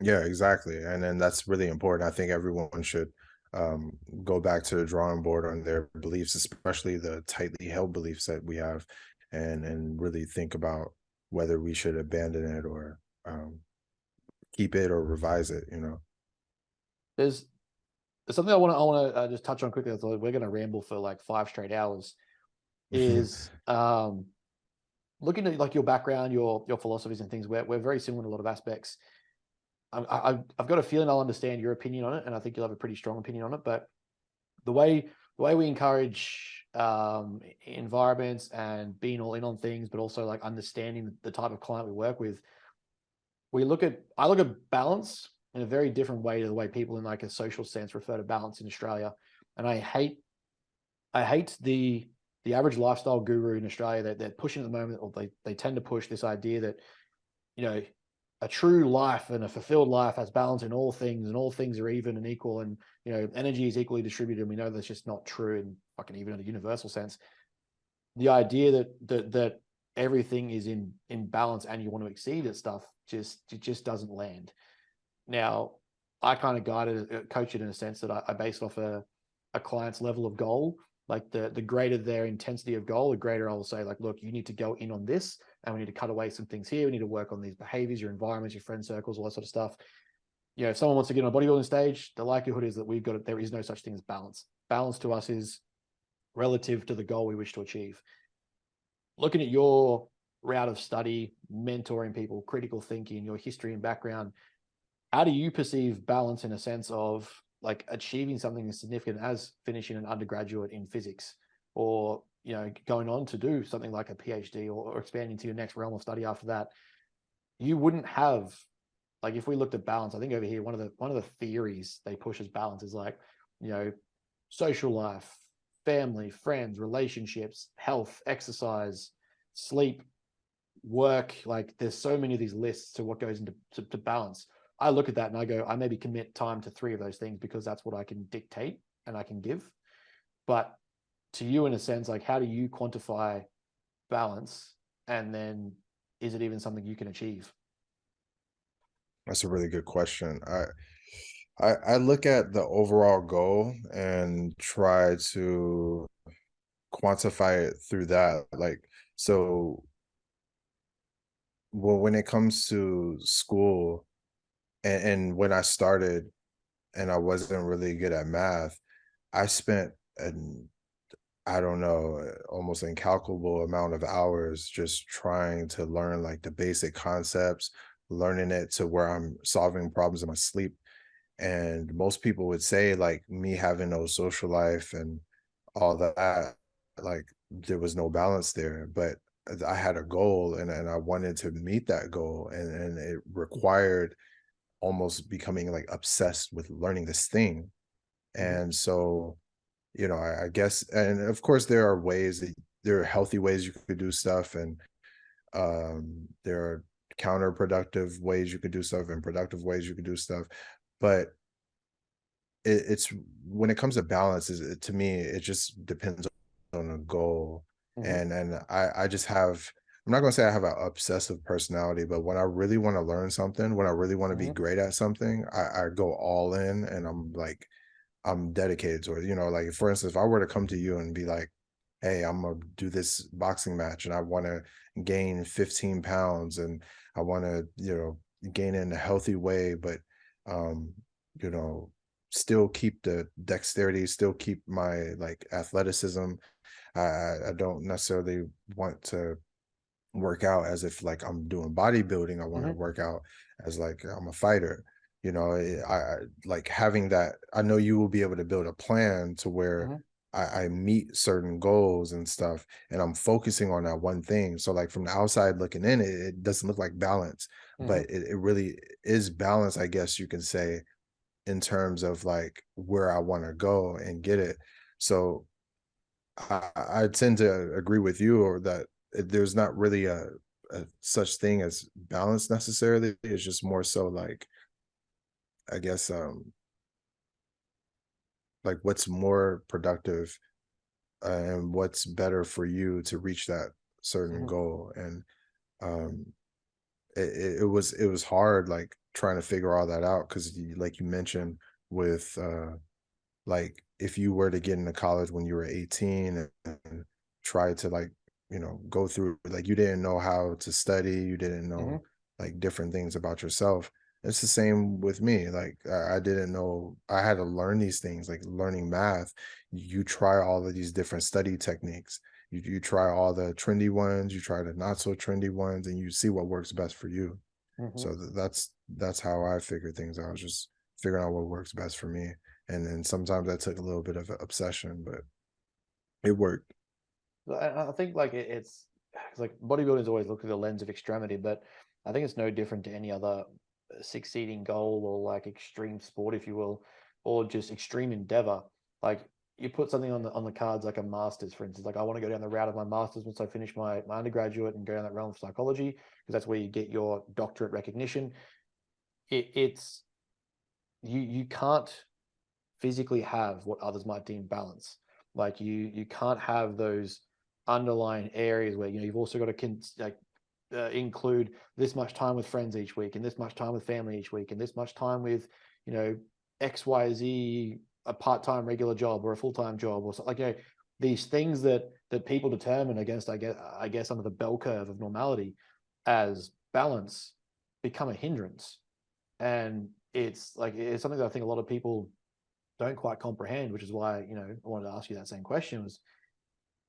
B: Yeah, exactly. And then that's really important. I think everyone should go back to the drawing board on their beliefs, especially the tightly held beliefs that we have, and really think about whether we should abandon it or keep it or revise it, you know.
A: There's something I want to just touch on quickly. We're going to ramble for like 5 straight hours. Is looking at like your background, your philosophies and things. We're very similar in a lot of aspects. I've got a feeling I'll understand your opinion on it, and I think you'll have a pretty strong opinion on it. But the way we encourage environments and being all in on things, but also like understanding the type of client we work with, I look at balance in a very different way to the way people in like a social sense refer to balance in Australia. And I hate the average lifestyle guru in Australia that they're pushing at the moment, or they tend to push this idea that, you know, a true life and a fulfilled life has balance in all things, and all things are even and equal, and energy is equally distributed. And we know that's just not true in fucking even in a universal sense. The idea that everything is in balance and you want to exceed it stuff just doesn't land. Now, I kind of coach it in a sense that I base it off a client's level of goal. Like the greater their intensity of goal, the greater I will say, like, look, you need to go in on this, and we need to cut away some things here. We need to work on these behaviors, your environments, your friend circles, all that sort of stuff. If someone wants to get on a bodybuilding stage, the likelihood is that there is no such thing as balance. Balance to us is relative to the goal we wish to achieve. Looking at your route of study, mentoring people, critical thinking, your history and background, how do you perceive balance in a sense of like achieving something as significant as finishing an undergraduate in physics, or going on to do something like a PhD, or expanding to your next realm of study after that? You wouldn't have, like, if we looked at balance, I think over here one of the theories they push as balance is like, you know social life, family, friends, relationships, health, exercise, sleep, work. Like, there's so many of these lists to what goes into to balance. I look at that and I go, I maybe commit time to 3 of those things because that's what I can dictate and I can give. But to you, in a sense, like, how do you quantify balance? And then, is it even something you can achieve?
B: That's a really good question. I look at the overall goal and try to quantify it through that. Like, so, well, when it comes to school, and when I started and I wasn't really good at math, I spent an I don't know, almost incalculable amount of hours just trying to learn like the basic concepts, learning it to where I'm solving problems in my sleep. And most people would say like me having no social life and all that, like there was no balance there. But I had a goal, and I wanted to meet that goal. And it required almost becoming like obsessed with learning this thing.
A: Mm-hmm.
B: And so, I guess, and of course, there are healthy ways you could do stuff, and there are counterproductive ways you could do stuff, and productive ways you could do stuff. But it's when it comes to balance, to me, it just depends on a goal,
A: Mm-hmm.
B: and I just have. I'm not gonna say I have an obsessive personality, but when I really want to learn something, when I really want to be
A: Mm-hmm.
B: great at something, I go all in, and I'm dedicated to it. Like for instance, if I were to come to you and be like, hey, I'm gonna do this boxing match and I wanna gain 15 pounds and I wanna, gain it in a healthy way, but um, you know, still keep the dexterity, still keep my like athleticism. I don't necessarily want to work out as if like I'm doing bodybuilding. I want to
A: Mm-hmm.
B: work out as like I'm a fighter. Like having that. I know you will be able to build a plan to where
A: Mm-hmm.
B: I meet certain goals and stuff, and I'm focusing on that one thing. So like from the outside looking in, it doesn't look like balance,
A: Mm-hmm.
B: but it really is balance, I guess you can say, in terms of like where I want to go and get it. So I tend to agree with you, or that there's not really a such thing as balance necessarily. It's just more so like, I guess, like what's more productive, and what's better for you to reach that certain
A: Mm-hmm.
B: goal. And um, it was hard, like trying to figure all that out because, like you mentioned, with like if you were to get into college when you were 18 and try to like, go through, like you didn't know how to study, you didn't
A: Hmm.
B: know like different things about yourself. It's the same with me. Like I didn't know, I had to learn these things, like learning math. You try all of these different study techniques. You try all the trendy ones, you try the not so trendy ones, and you see what works best for you.
A: Hmm.
B: So that's how I figure things out. Just figuring out what works best for me. And then sometimes that took a little bit of an obsession, but it worked.
A: I think like it's like bodybuilders always look through the lens of extremity, but I think it's no different to any other succeeding goal or like extreme sport, if you will, or just extreme endeavor. Like you put something on the cards, like a master's, for instance. Like I want to go down the route of my master's once I finish my undergraduate and go down that realm of psychology because that's where you get your doctorate recognition. It's you can't physically have what others might deem balance. Like you can't have those underlying areas where you've also got to include this much time with friends each week, and this much time with family each week, and this much time with you know XYZ, a part-time regular job or a full-time job or something. Like these things that people determine against, I guess under the bell curve of normality as balance become a hindrance. And it's something that I think a lot of people don't quite comprehend, which is why I wanted to ask you that same question. Was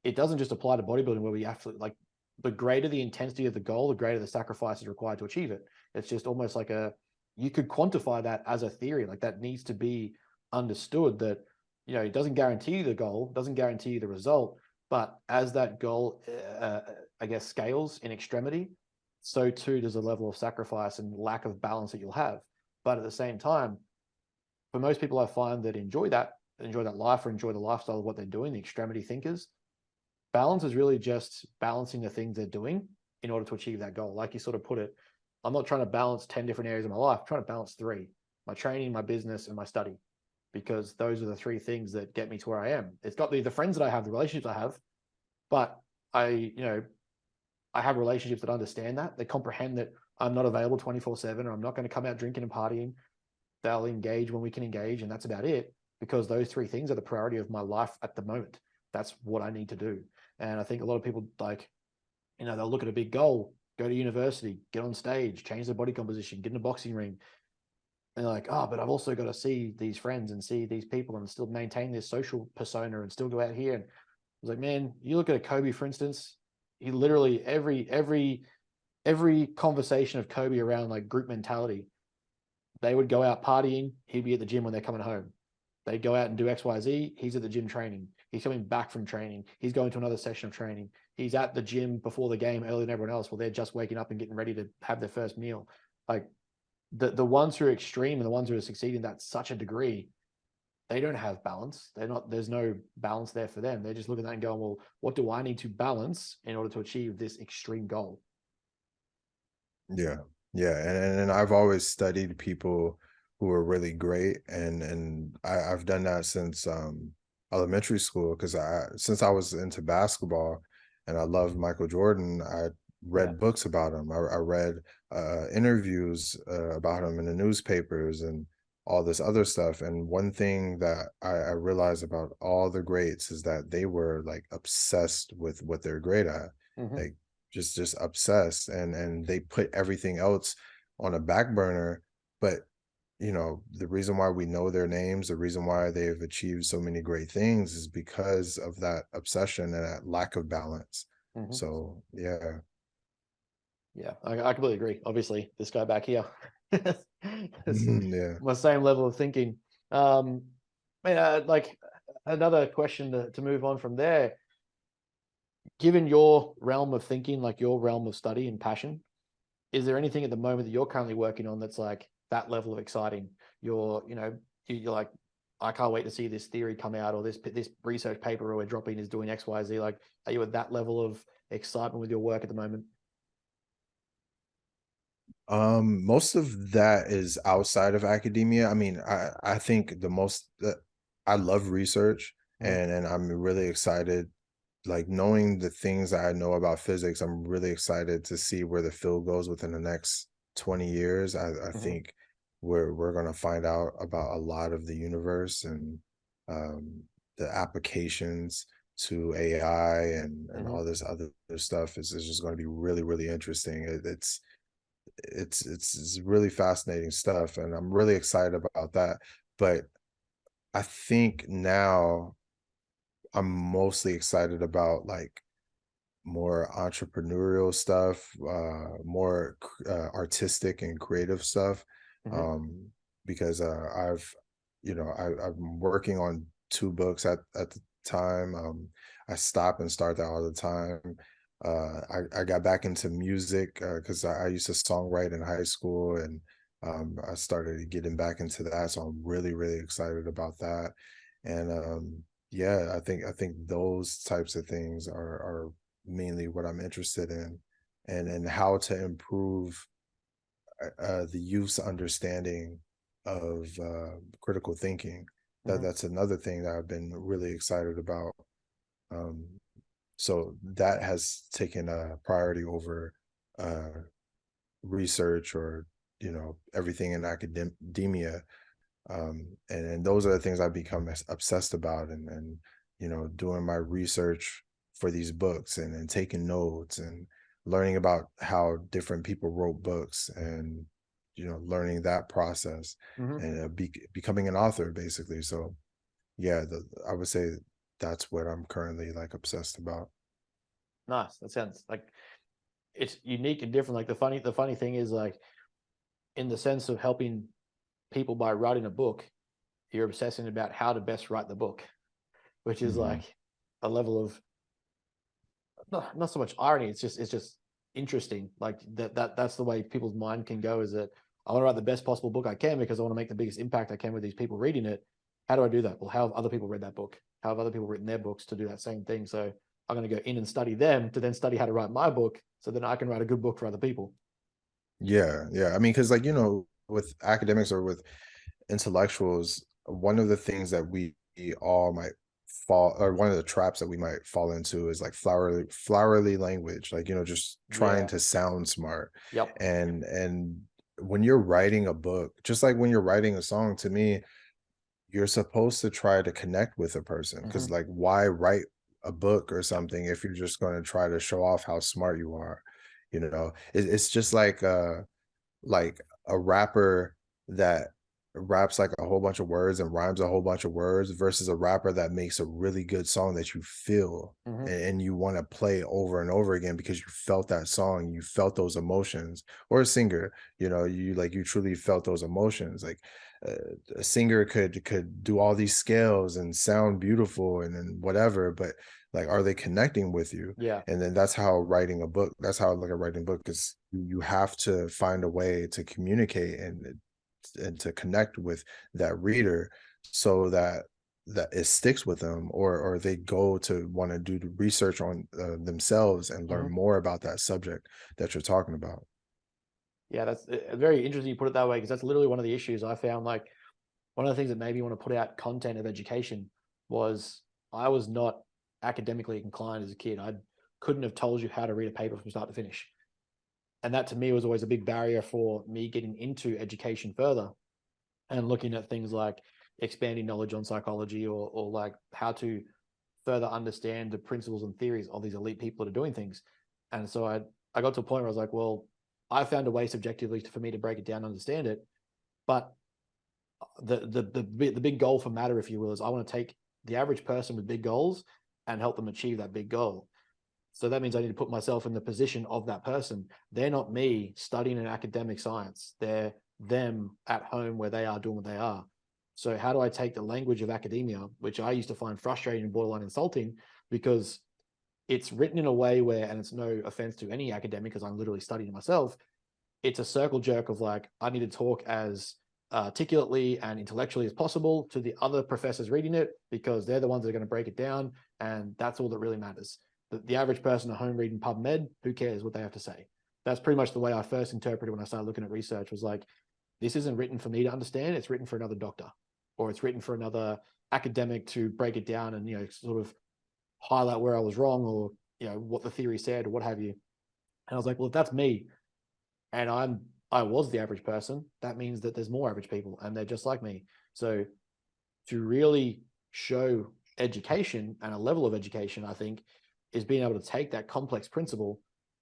A: it doesn't just apply to bodybuilding where we absolutely like the greater the intensity of the goal, the greater the sacrifice is required to achieve it. It's just almost like you could quantify that as a theory, like that needs to be understood that it doesn't guarantee the goal, doesn't guarantee the result, but as that goal, I guess, scales in extremity, so too does a level of sacrifice and lack of balance that you'll have. But at the same time, for most people I find that enjoy that life or enjoy the lifestyle of what they're doing, the extremity thinkers, balance is really just balancing the things they're doing in order to achieve that goal. Like you sort of put it, I'm not trying to balance 10 different areas of my life. I'm trying to balance three: my training, my business, and my study, because those are the three things that get me to where I am. It's got the friends that I have, the relationships I have, but I have relationships that understand that. They comprehend that I'm not available 24/7, or I'm not going to come out drinking and partying. They'll engage when we can engage, and that's about it, because those three things are the priority of my life at the moment. That's what I need to do. And I think a lot of people they'll look at a big goal, go to university, get on stage, change their body composition, get in a boxing ring. And they're like, oh, but I've also got to see these friends and see these people and still maintain this social persona and still go out here. And I was like, man, you look at a Kobe, for instance, he literally every conversation of Kobe around like group mentality, they would go out partying, he'd be at the gym when they're coming home. They'd go out and do XYZ, he's at the gym training. He's coming back from training. He's going to another session of training. He's at the gym before the game earlier than everyone else while they're just waking up and getting ready to have their first meal. Like the ones who are extreme and the ones who are succeeding at such a degree, they don't have balance. There's no balance there for them. They're just looking at that and going, well, what do I need to balance in order to achieve this extreme goal?
B: Yeah. Yeah. And I've always studied people who are really great. And I've done that since elementary school because since I was into basketball and I loved Michael Jordan, I
A: Yeah.
B: read books about him. I read interviews about him in the newspapers and all this other stuff. And one thing that I realized about all the greats is that they were like obsessed with what they're great at.
A: Mm-hmm.
B: Like just obsessed, and they put everything else on a back burner. But the reason why we know their names, the reason why they've achieved so many great things is because of that obsession and that lack of balance.
A: Mm-hmm.
B: So yeah.
A: Yeah, I completely agree. Obviously, this guy back here, it's
B: Yeah.
A: my same level of thinking. Um, like another question to move on from there. Given your realm of thinking, like your realm of study and passion, is there anything at the moment that you're currently working on that's like that level of exciting? You're like, I can't wait to see this theory come out, or this research paper we're dropping is doing X, Y, Z. Like, are you at that level of excitement with your work at the moment?
B: Most of that is outside of academia. I mean, I think the most I love research,
A: Mhm.
B: and I'm really excited, like knowing the things that I know about physics. I'm really excited to see where the field goes within the next 20 years. I
A: Mhm.
B: think we're going to find out about a lot of the universe and um, the applications to AI and
A: Hmm.
B: all this other stuff is just going to be really really interesting. It's really fascinating stuff, and I'm really excited about that. But I think now I'm mostly excited about like more entrepreneurial stuff, more artistic and creative stuff,
A: Hmm.
B: um, because I'm working on two books at the time. I stop and start that all the time. I got back into music because I used to songwrite in high school, and I started getting back into that. So I'm really really excited about that. And yeah, I think those types of things are mainly what I'm interested in, and how to improve the youth's understanding of critical thinking.
A: Hmm.
B: That's another thing that I've been really excited about. Um, so that has taken a priority over uh, research or everything in academia, and those are the things I've become obsessed about, and doing my research for these books, and taking notes and learning about how different people wrote books, and learning that process,
A: Hmm.
B: and becoming an author basically. So yeah, I would say that's what I'm currently like obsessed about.
A: Nice. That sounds like it's unique and different. Like the funny thing is like in the sense of helping people by writing a book, you're obsessing about how to best write the book, which is
B: Mhm.
A: like a level of not so much irony. It's just interesting. Like that's the way people's mind can go. Is that I want to write the best possible book I can because I want to make the biggest impact I can with these people reading it. How do I do that? Well, how have other people read that book? How have other people written their books to do that same thing? So I'm going to go in and study them to then study how to write my book, so then I can write a good book for other people.
B: Yeah, yeah. I mean, because like with academics or with intellectuals, one of the things that we all might fall, or one of the traps that we might fall into, is like flowery language, like just trying
A: Yeah.
B: to sound smart.
A: Yep.
B: And when you're writing a book, just like when you're writing a song, to me, you're supposed to try to connect with a person, because
A: Hmm.
B: like why write a book or something if you're just going to try to show off how smart you are? It's just like a rapper that raps like a whole bunch of words and rhymes a whole bunch of words versus a rapper that makes a really good song that you feel,
A: Hmm.
B: and you want to play over and over again because you felt that song, you felt those emotions. Or a singer, you truly felt those emotions. Like uh, a singer could do all these scales and sound beautiful and whatever, but like, are they connecting with you?
A: Yeah.
B: And then that's how writing a book, that's how I look at writing a book, is you have to find a way to communicate and to connect with that reader, so that it sticks with them, or they go to want to do the research on themselves and learn
A: Hmm.
B: more about that subject that you're talking about.
A: Yeah. That's very interesting you put it that way, because that's literally one of the issues I found. Like one of the things that made me want to put out content of education was I was not academically inclined as a kid. I couldn't have told you how to read a paper from start to finish. And that to me was always a big barrier for me getting into education further and looking at things like expanding knowledge on psychology, or like how to further understand the principles and theories of these elite people that are doing things. And so I got to a point where I was like, well, I found a way subjectively for me to break it down and understand it. But the big goal for matter, if you will, is I want to take the average person with big goals and help them achieve that big goal. So that means I need to put myself in the position of that person. They're not me studying an academic science. They're them at home where they are doing what they are. So how do I take the language of academia, which I used to find frustrating and borderline insulting, because it's written in a way where, and it's no offense to any academic, because I'm literally studying myself, it's a circle jerk of like, I need to talk as articulately and intellectually as possible to the other professors reading it, because they're the ones that are going to break it down. And that's all that really matters. The average person at home reading PubMed, who cares what they have to say? That's pretty much the way I first interpreted when I started looking at research, was like, this isn't written for me to understand. It's written for another doctor, or it's written for another academic to break it down and, sort of highlight where I was wrong, or, what the theory said, or what have you. And I was like, well, if that's me, and I'm I was the average person, that means that there's more average people and they're just like me. So to really show education and a level of education, I think, is being able to take that complex principle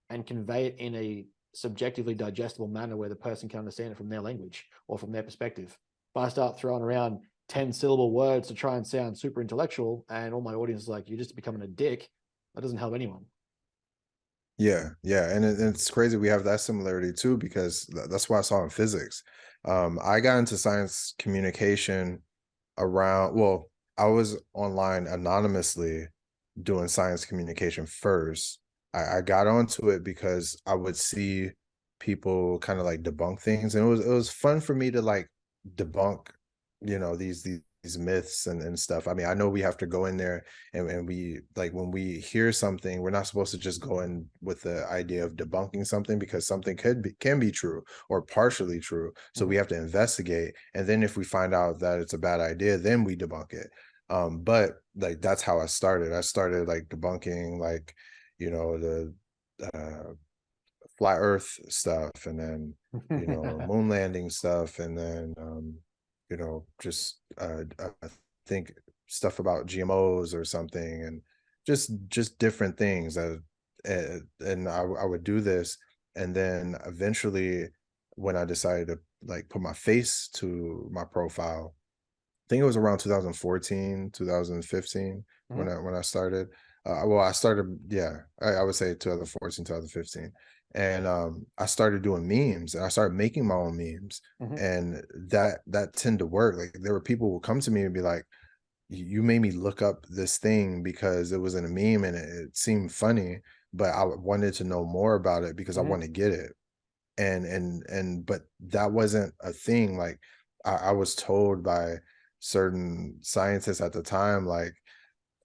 A: and convey it in a subjectively digestible manner where the person can understand it from their language or from their perspective. If I start throwing around 10 syllable words to try and sound super intellectual and all my audience is like, you're just becoming a dick, that doesn't help anyone.
B: Yeah, yeah, and it's crazy we have that similarity too because that's why I saw in physics. I got into science communication around, well, I was online anonymously doing science communication first. I got onto it because I would see people kind of like debunk things, and it was fun for me to like debunk, these myths and stuff. I mean, I know we have to go in there and we like when we hear something, we're not supposed to just go in with the idea of debunking something because something can be true or partially true. So we have to investigate, and then if we find out that it's a bad idea, then we debunk it. But like that's how I started. I started like debunking like, the uh flat earth stuff, and then moon landing stuff, and then just I think stuff about GMOs or something, and just different things that and I would do this, and then eventually when I decided to like put my face to my profile, I think it was around 2014, 2015 when
A: Mhm,
B: I started. Well, I started, yeah, I would say 2014, 2015. And I started doing memes, and I started making my own memes.
A: mhm.
B: And that tend to work. Like there were people who would come to me and be like, you made me look up this thing because it was in a meme and it seemed funny, but I wanted to know more about it because I
A: Mhm.
B: want to get it. But that wasn't a thing. Like I was told by certain scientists at the time, like,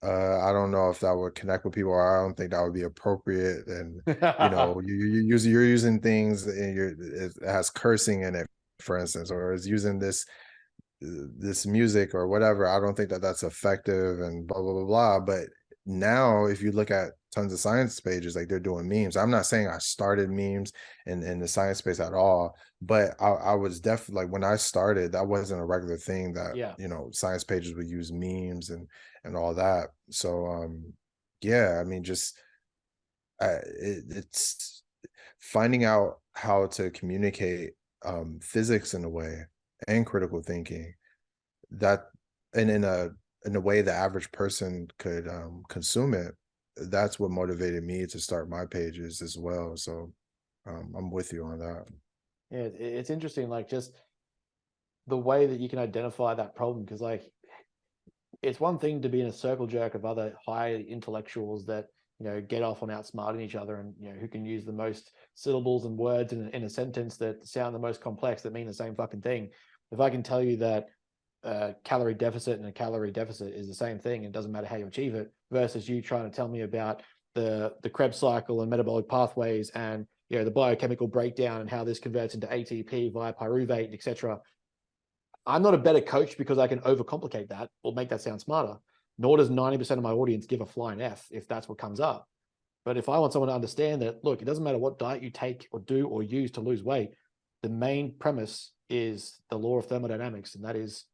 B: I don't know if that would connect with people, or I don't think that would be appropriate. And you're using things and it has cursing in it, for instance, or is using this music or whatever. I don't think that that's effective and blah blah blah blah. But now, if you look at tons of science pages, like they're doing memes. I'm not saying I started memes in the science space at all, but I was definitely like when I started, that wasn't a regular thing that
A: Yeah.
B: science pages would use memes and all that. So yeah, I mean, just it's finding out how to communicate physics in a way and critical thinking that and in a way the average person could consume it. That's what motivated me to start my pages as well. So I'm with you on that.
A: Yeah, it's interesting, like just the way that you can identify that problem. Because like it's one thing to be in a circle jerk of other high intellectuals that get off on outsmarting each other, and who can use the most syllables and words in a sentence that sound the most complex that mean the same fucking thing. If I can tell you that a calorie deficit and a calorie deficit is the same thing, it doesn't matter how you achieve it, versus you trying to tell me about the Krebs cycle and metabolic pathways and the biochemical breakdown and how this converts into ATP via pyruvate, etc. I'm not a better coach because I can overcomplicate that or make that sound smarter. Nor does 90% of my audience give a flying F if that's what comes up. But if I want someone to understand that, look, it doesn't matter what diet you take or do or use to lose weight, the main premise is the law of thermodynamics, and that is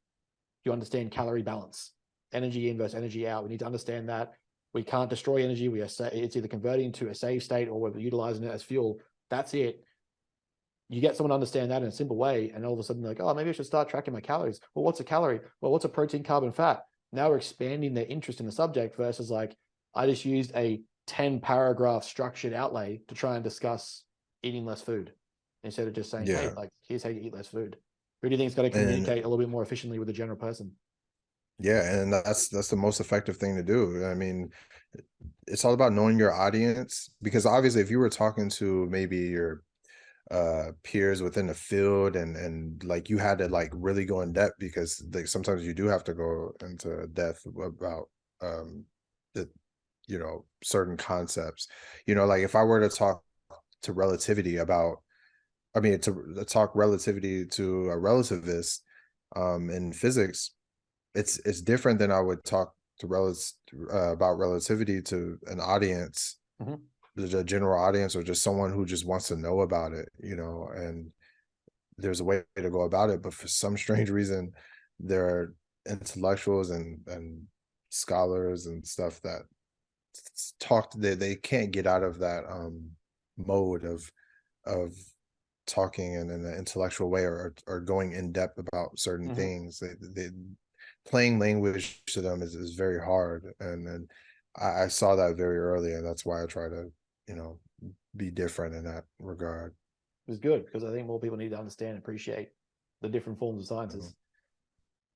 A: you understand calorie balance, energy in versus energy out. We need to understand that we can't destroy energy. It's either converting to a save state or we're utilizing it as fuel. That's it. You get someone to understand that in a simple way, and all of a sudden, like, oh, maybe I should start tracking my calories. Well, what's a calorie? Well, what's a protein, carbon, fat? Now we're expanding their interest in the subject versus like, I just used a 10 paragraph structured outlay to try and discuss eating less food instead of just saying, hey,
B: Yeah.
A: like, here's how you eat less food. Who do you think is going to
B: And
A: communicate a little bit more efficiently with the general person?
B: yeah, and that's the most effective thing to do. I mean, it's all about knowing your audience, because obviously if you were talking to maybe your peers within the field, and like you had to like really go in depth, because like sometimes you do have to go into depth about the certain concepts. Like if I were to talk to relativity about, I mean, to talk relativity to a relativist in physics, it's different than I would talk to about relativity to an audience,
A: Mhm.
B: the general audience, or just someone who just wants to know about it. And there's a way to go about it, but for some strange reason, there are intellectuals and scholars and stuff that they can't get out of that mode of talking in an intellectual way, or going in depth about certain
A: Mm-hmm.
B: things. They playing language to them is very hard, and I saw that very early, and that's why I try to, you know, be different in that regard.
A: It was good because I think more people need to understand and appreciate the different forms of
B: Mhm.
A: sciences.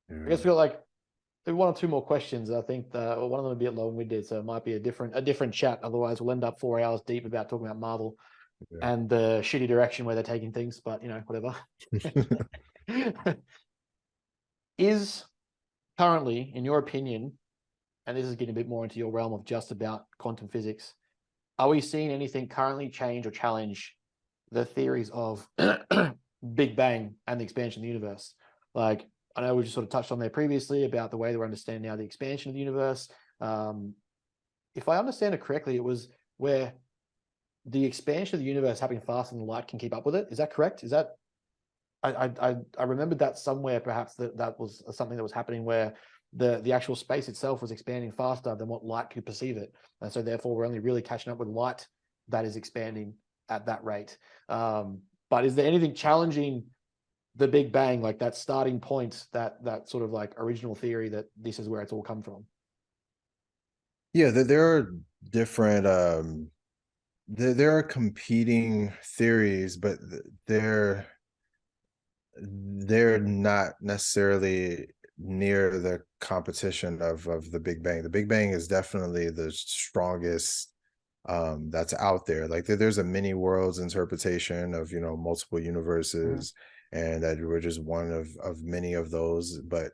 A: I guess
B: Yeah,
A: we got like maybe one or two more questions. I think one of them will be a long-winded, so it might be a different chat. Otherwise, we'll end up 4 hours deep about talking about Marvel and the shitty direction where they're taking things. But whatever.
B: yeah.
A: Is currently, in your opinion, and this is getting a bit more into your realm of just about quantum physics, are we seeing anything currently change or challenge the theories of Big Bang and the expansion of the universe? Like, I know we just sort of touched on there previously about the way that we're understanding now the expansion of the universe. Um, if I understand it correctly, it was where the expansion of the universe happening faster than light can keep up with it. Is that correct? Is that I remembered that somewhere, perhaps that was something that was happening where the actual space itself was expanding faster than what light could perceive it, and so therefore we're only really catching up with light that is expanding at that rate. But is there anything challenging the Big Bang, like that starting point, that sort of like original theory that this is where it's all come from?
B: Yeah, there are different there are competing theories, but they're not necessarily near the competition of the Big Bang. The Big Bang is definitely the strongest that's out there. Like there's a many worlds interpretation of, you know, multiple
A: Mm-hmm.
B: universes, and that we're just one of many of those, but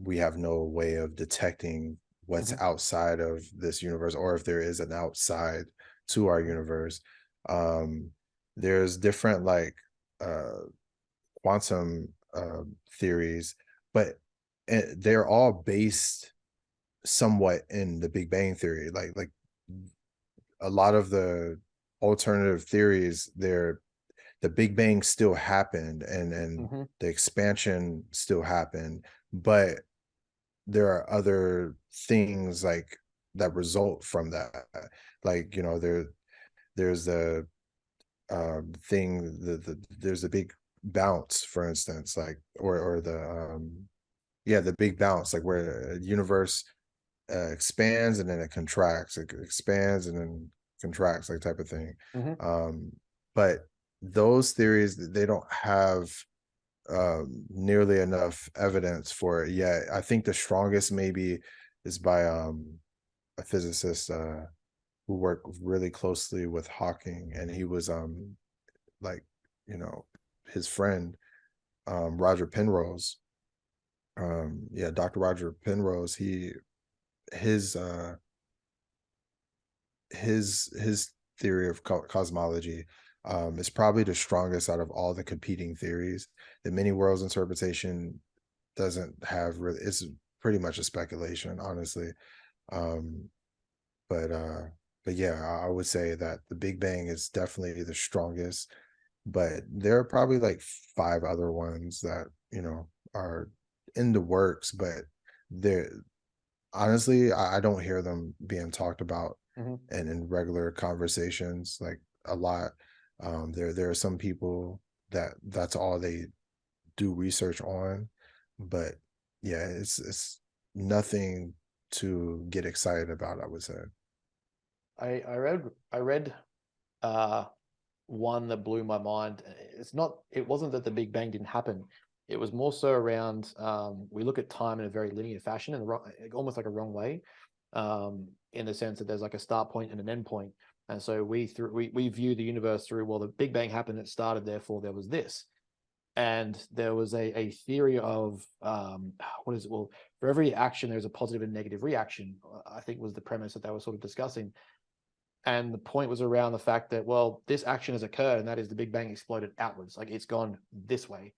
B: we have no way of detecting what's
A: Mm-hmm.
B: outside of this universe, or if there is an outside to our universe. um there's different like uh quantum theories, but they're all based somewhat in the Big Bang theory. Like a lot of the alternative theories, the Big Bang still happened, and
A: Mm-hmm.
B: the expansion still happened, but there are other things like that result from that. Like, you know, there's the thing, there's a big bounce, for instance, like, or the yeah, the big bounce, like where a universe expands and then it contracts, it expands and then contracts, like type of thing.
A: Mm-hmm.
B: um but those theories, they don't have nearly enough evidence for it yet. I think the strongest maybe is by a physicist who worked really closely with Hawking, and he was like, you know, his friend, Roger Penrose. Yeah, Dr. Roger Penrose, his uh his theory of cosmology is probably the strongest out of all the competing theories. The many worlds interpretation doesn't have really, it's pretty much a speculation, honestly. um but uh but yeah, I would say that the Big Bang is definitely the strongest, but there are probably like five other ones that, you know, are in the works, but they're honestly, I don't hear them being talked about
A: Mm-hmm.
B: and in regular conversations like a lot. There are some people that that's all they do research on, but yeah, it's nothing to get excited about, I would say.
A: I read uh one that blew my mind. It wasn't that the Big Bang didn't happen. It was more so around we look at time in a very linear fashion, and almost like a wrong way, in the sense that there's like a start point and an end point. And so we view the universe through, well, the Big Bang happened, it started, therefore there was this. And there was a theory of what is it? Well, for every action, there's a positive and negative reaction, I think was the premise that they were sort of discussing. And the point was around the fact that, well, this action has occurred, and that is the Big Bang exploded outwards. Like it's gone this way.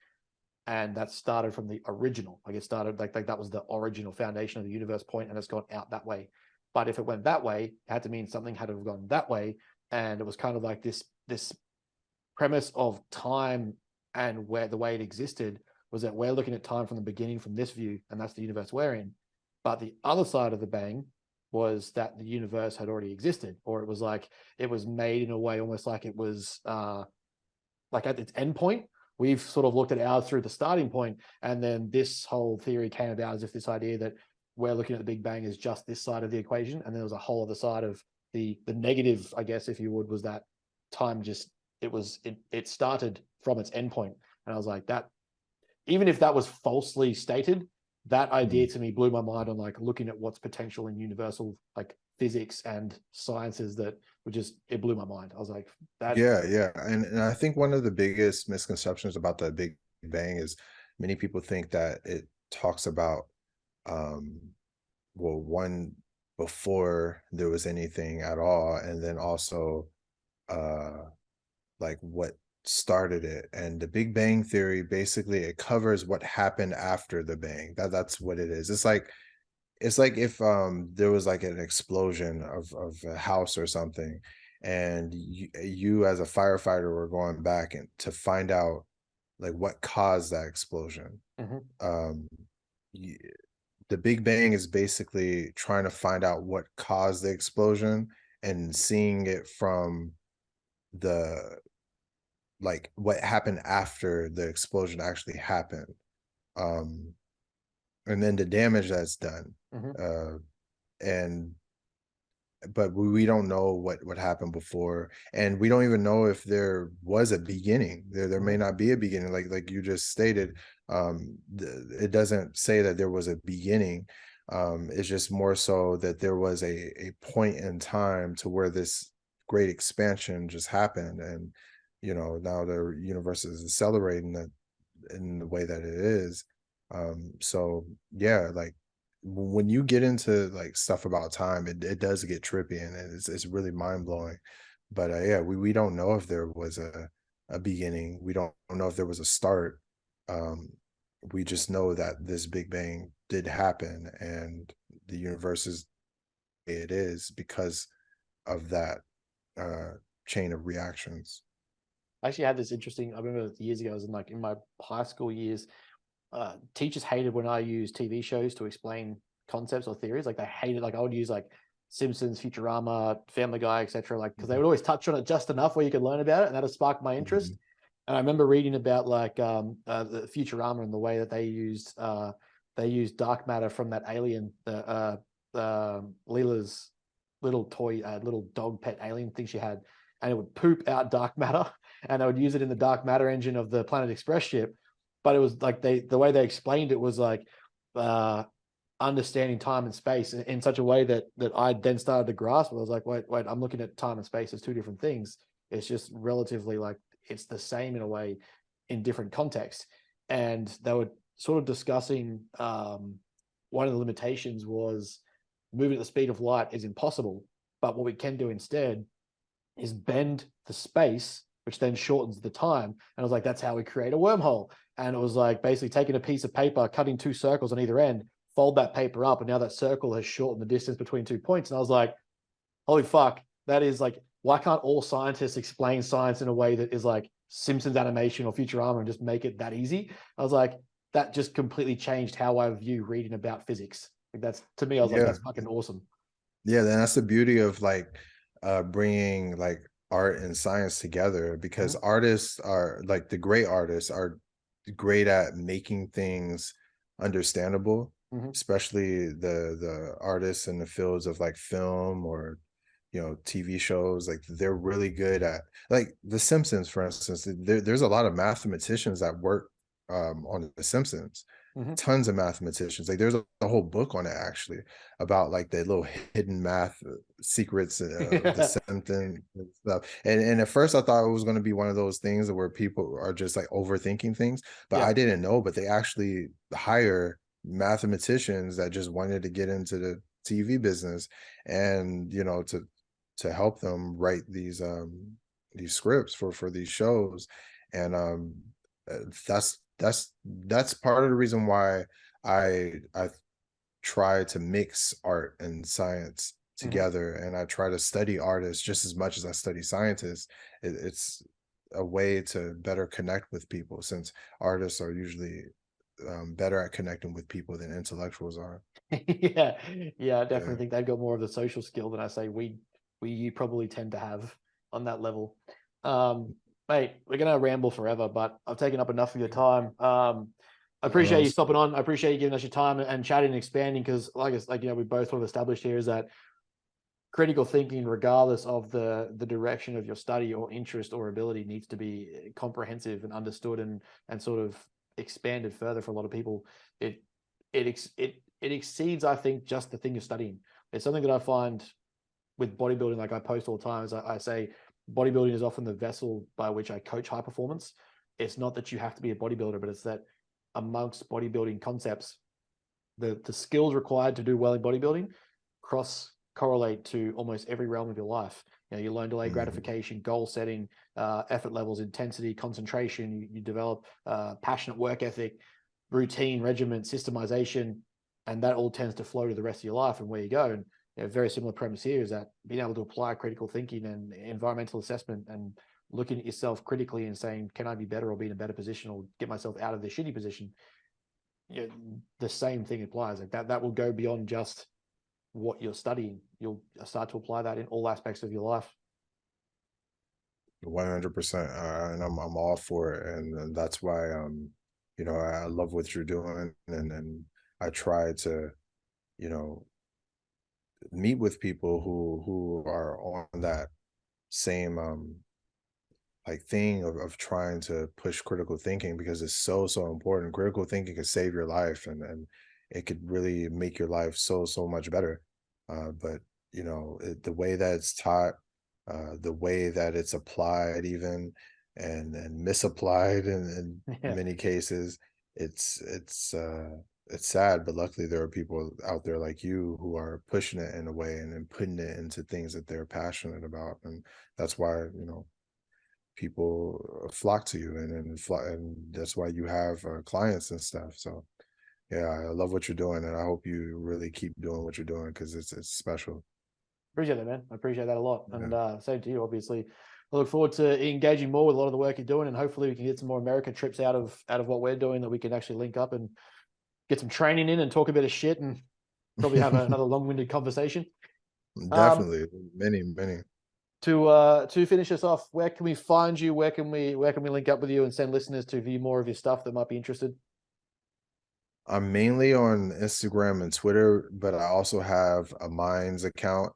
A: And that started from the original. Like it started like that was the original foundation of the universe point, and it's gone out that way. But if it went that way, it had to mean something had to have gone that way. And it was kind of like this premise of time and where the way it existed was that we're looking at time from the beginning from this view, and that's the universe we're in. But the other side of the bang was that the universe had already existed, or it was like it was made in a way almost like it was like at its end point. We've sort of looked at ours through the starting point, and then this whole theory came about as if this idea that we're looking at the Big Bang as just this side of the equation, and then there was a whole other side of the negative, I guess, if you would, was that time just it started from its endpoint. And I was like, that even if that was falsely stated, that idea to me blew my mind on like looking at what's potential in universal like physics and sciences that would just, it blew my mind. I was like, that.
B: Yeah. And I think one of the biggest misconceptions about the Big Bang is many people think that it talks about um well, one, before there was anything at all, and then also uh like what started it. And the Big Bang theory, basically it covers what happened after the bang. That's what it is. It's like if there was like an explosion of a house or something, and you as a firefighter were going back and to find out like what caused that explosion.
A: Mhm.
B: um y- the Big Bang is basically trying to find out what caused the explosion and seeing it from the like what happened after the explosion actually happened. um and then the damage that's done.
A: Mhm.
B: uh and but we don't know what happened before, and we don't even know if there was a beginning. There may
A: Mhm.
B: not be a beginning, like you just stated. It doesn't say that there was a beginning. It's just more so that there was a point in time to where this great expansion just happened, and now the universe is accelerating that in the way that it is. So yeah, like when you get into like stuff about time, it does get trippy, and it's really mind blowing. But yeah, we don't know if there was a beginning. We don't know if there was a start. Um, we just know that this Big Bang did happen, and the universe is it is because of that uh, chain of reactions.
A: I actually had this interesting, I remember years ago, I was in like in my high school years, teachers hated when I used TV shows to explain concepts or theories. Like they hated, like I would use like Simpsons, Futurama, Family Guy, etc. Like because they would always touch on it just enough where you could learn about it, and that has sparked my interest.
B: Mhm.
A: And I remember reading about like the Futurama and the way that they used dark matter from that alien, Leela's little toy, little dog pet alien thing she had, and it would poop out dark matter, and they would use it in the dark matter engine of the Planet Express ship. But it was like the way they explained it was like uh, understanding time and space in such a way that I then started to grasp. I was like, wait, I'm looking at time and space as two different things. It's just relatively like it's the same in a way in different contexts. And they were sort of discussing one of the limitations was moving at the speed of light is impossible. But what we can do instead is bend the space, which then shortens the time. And I was like, that's how we create a wormhole. And it was like basically taking a piece of paper, cutting two circles on either end, fold that paper up, and now that circle has shortened the distance between 2 points. And I was like, holy fuck, that is like, why can't all scientists explain science in a way that is like Simpsons animation or Futurama and just make it that easy? I was like, that just completely changed how I view reading about physics. Like that's to me, I was like,
B: Yeah,
A: that's fucking awesome.
B: yeah, then that's the beauty of like bringing like art and science together, because
A: Mhm.
B: artists are like the great artists are great at making things understandable,
A: Mhm.
B: especially the artists in the fields of like film or TV shows. Like they're really good at like The Simpsons, for instance. There's a lot of mathematicians that work on The Simpsons.
A: Mhm.
B: Tons of mathematicians. Like there's a whole book on it actually about like the little hidden math secrets of the Simpsons and stuff. And at first I thought it was going to be one of those things where people are just like overthinking things, but
A: Yeah.
B: I didn't know. But they actually hire mathematicians that just wanted to get into the TV business, and to help them write these scripts for these shows. And that's part of the reason why I try to mix art and science
A: Mhm.
B: together, and I try to study artists just as much as I study scientists. It's a way to better connect with people, since artists are usually better at connecting with people than intellectuals are.
A: Yeah, yeah, I
B: Yeah.
A: definitely think they've got more of the social skill than I say we you probably tend to have on that level. Mate, we're gonna ramble forever, but I've taken up enough of your time. I
B: No, no,
A: appreciate you
B: it's
A: stopping
B: cool.
A: on. I appreciate you giving us your time and chatting and expanding because, like we both sort of established here is that critical thinking, regardless of the direction of your study or interest or ability, needs to be comprehensive and understood and sort of expanded further for a lot of people. It exceeds, I think, just the thing you're studying. It's something that I find with bodybuilding, like I post all the time, is I say bodybuilding is often the vessel by which I coach high performance. It's not that you have to be a bodybuilder, but it's that amongst bodybuilding concepts, the skills required to do well in bodybuilding cross correlate to almost every realm of your life. You learn delayed
B: Mhm.
A: gratification, goal setting, effort levels, intensity, concentration. You develop passionate work ethic, routine, regimen, systemization, and that all tends to flow to the rest of your life and where you go. And very similar premise here is that being able to apply critical thinking and environmental assessment and looking at yourself critically and saying, can I be better or be in a better position or get myself out of this shitty position? The same thing applies. Like that will go beyond just what you're studying. You'll start to apply that in all aspects of your life.
B: 100%, and I'm all for it, and that's why I love what you're doing, and I try to you know meet with people who are on that same like thing of trying to push critical thinking, because it's so important. Critical thinking can save your life, and it could really make your life so much better. But the way that it's taught, the way that it's applied, even and misapplied in
A: Yeah.
B: many cases, it's sad. But luckily, there are people out there like you who are pushing it in a way and putting it into things that they're passionate about, and that's why people flock to you, and that's why you have clients and stuff. So yeah, I love what you're doing, and I hope you really keep doing what you're doing, because it's special.
A: Appreciate that, man. I appreciate that a lot.
B: Yeah,
A: And same to you, obviously. I look forward to engaging more with a lot of the work you're doing, and hopefully we can get some more America trips out of what we're doing that we can actually link up and get some training in and talk a bit of shit and probably have another long-winded conversation. Um,
B: definitely, many.
A: to finish us off, where can we find you? Where can we link up with you and send listeners to view more of your stuff that might be interested?
B: I'm mainly on Instagram and Twitter, but I also have a Minds account.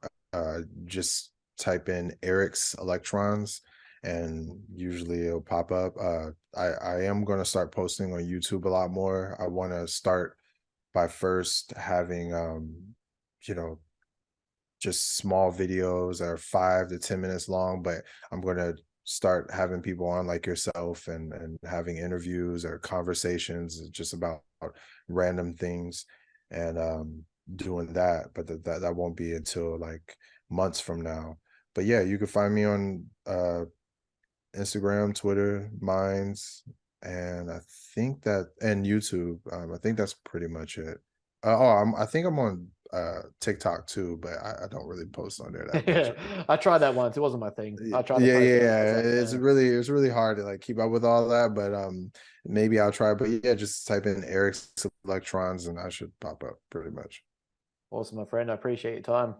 B: Just type in Eric's Electrons, and usually it'll pop up. I am going to start posting on YouTube a lot more. I want to start by first having you know just small videos that are 5 to 10 minutes long, but I'm going to start having people on like yourself, and having interviews or conversations just about random things, and doing that. But that won't be until like months from now. But yeah, you can find me on Instagram, Twitter, Minds, and and YouTube. I think that's pretty much it. I think I'm on TikTok too, but I don't really post on there that much.
A: I tried that once. It wasn't my thing. I tried to
B: Yeah,
A: post there. I was
B: yeah.
A: like,
B: It's really hard to like keep up with all that, but maybe I'll try. But yeah, just type in Eric's Electrons and I should pop up pretty much.
A: awesome, my friend. I appreciate your time.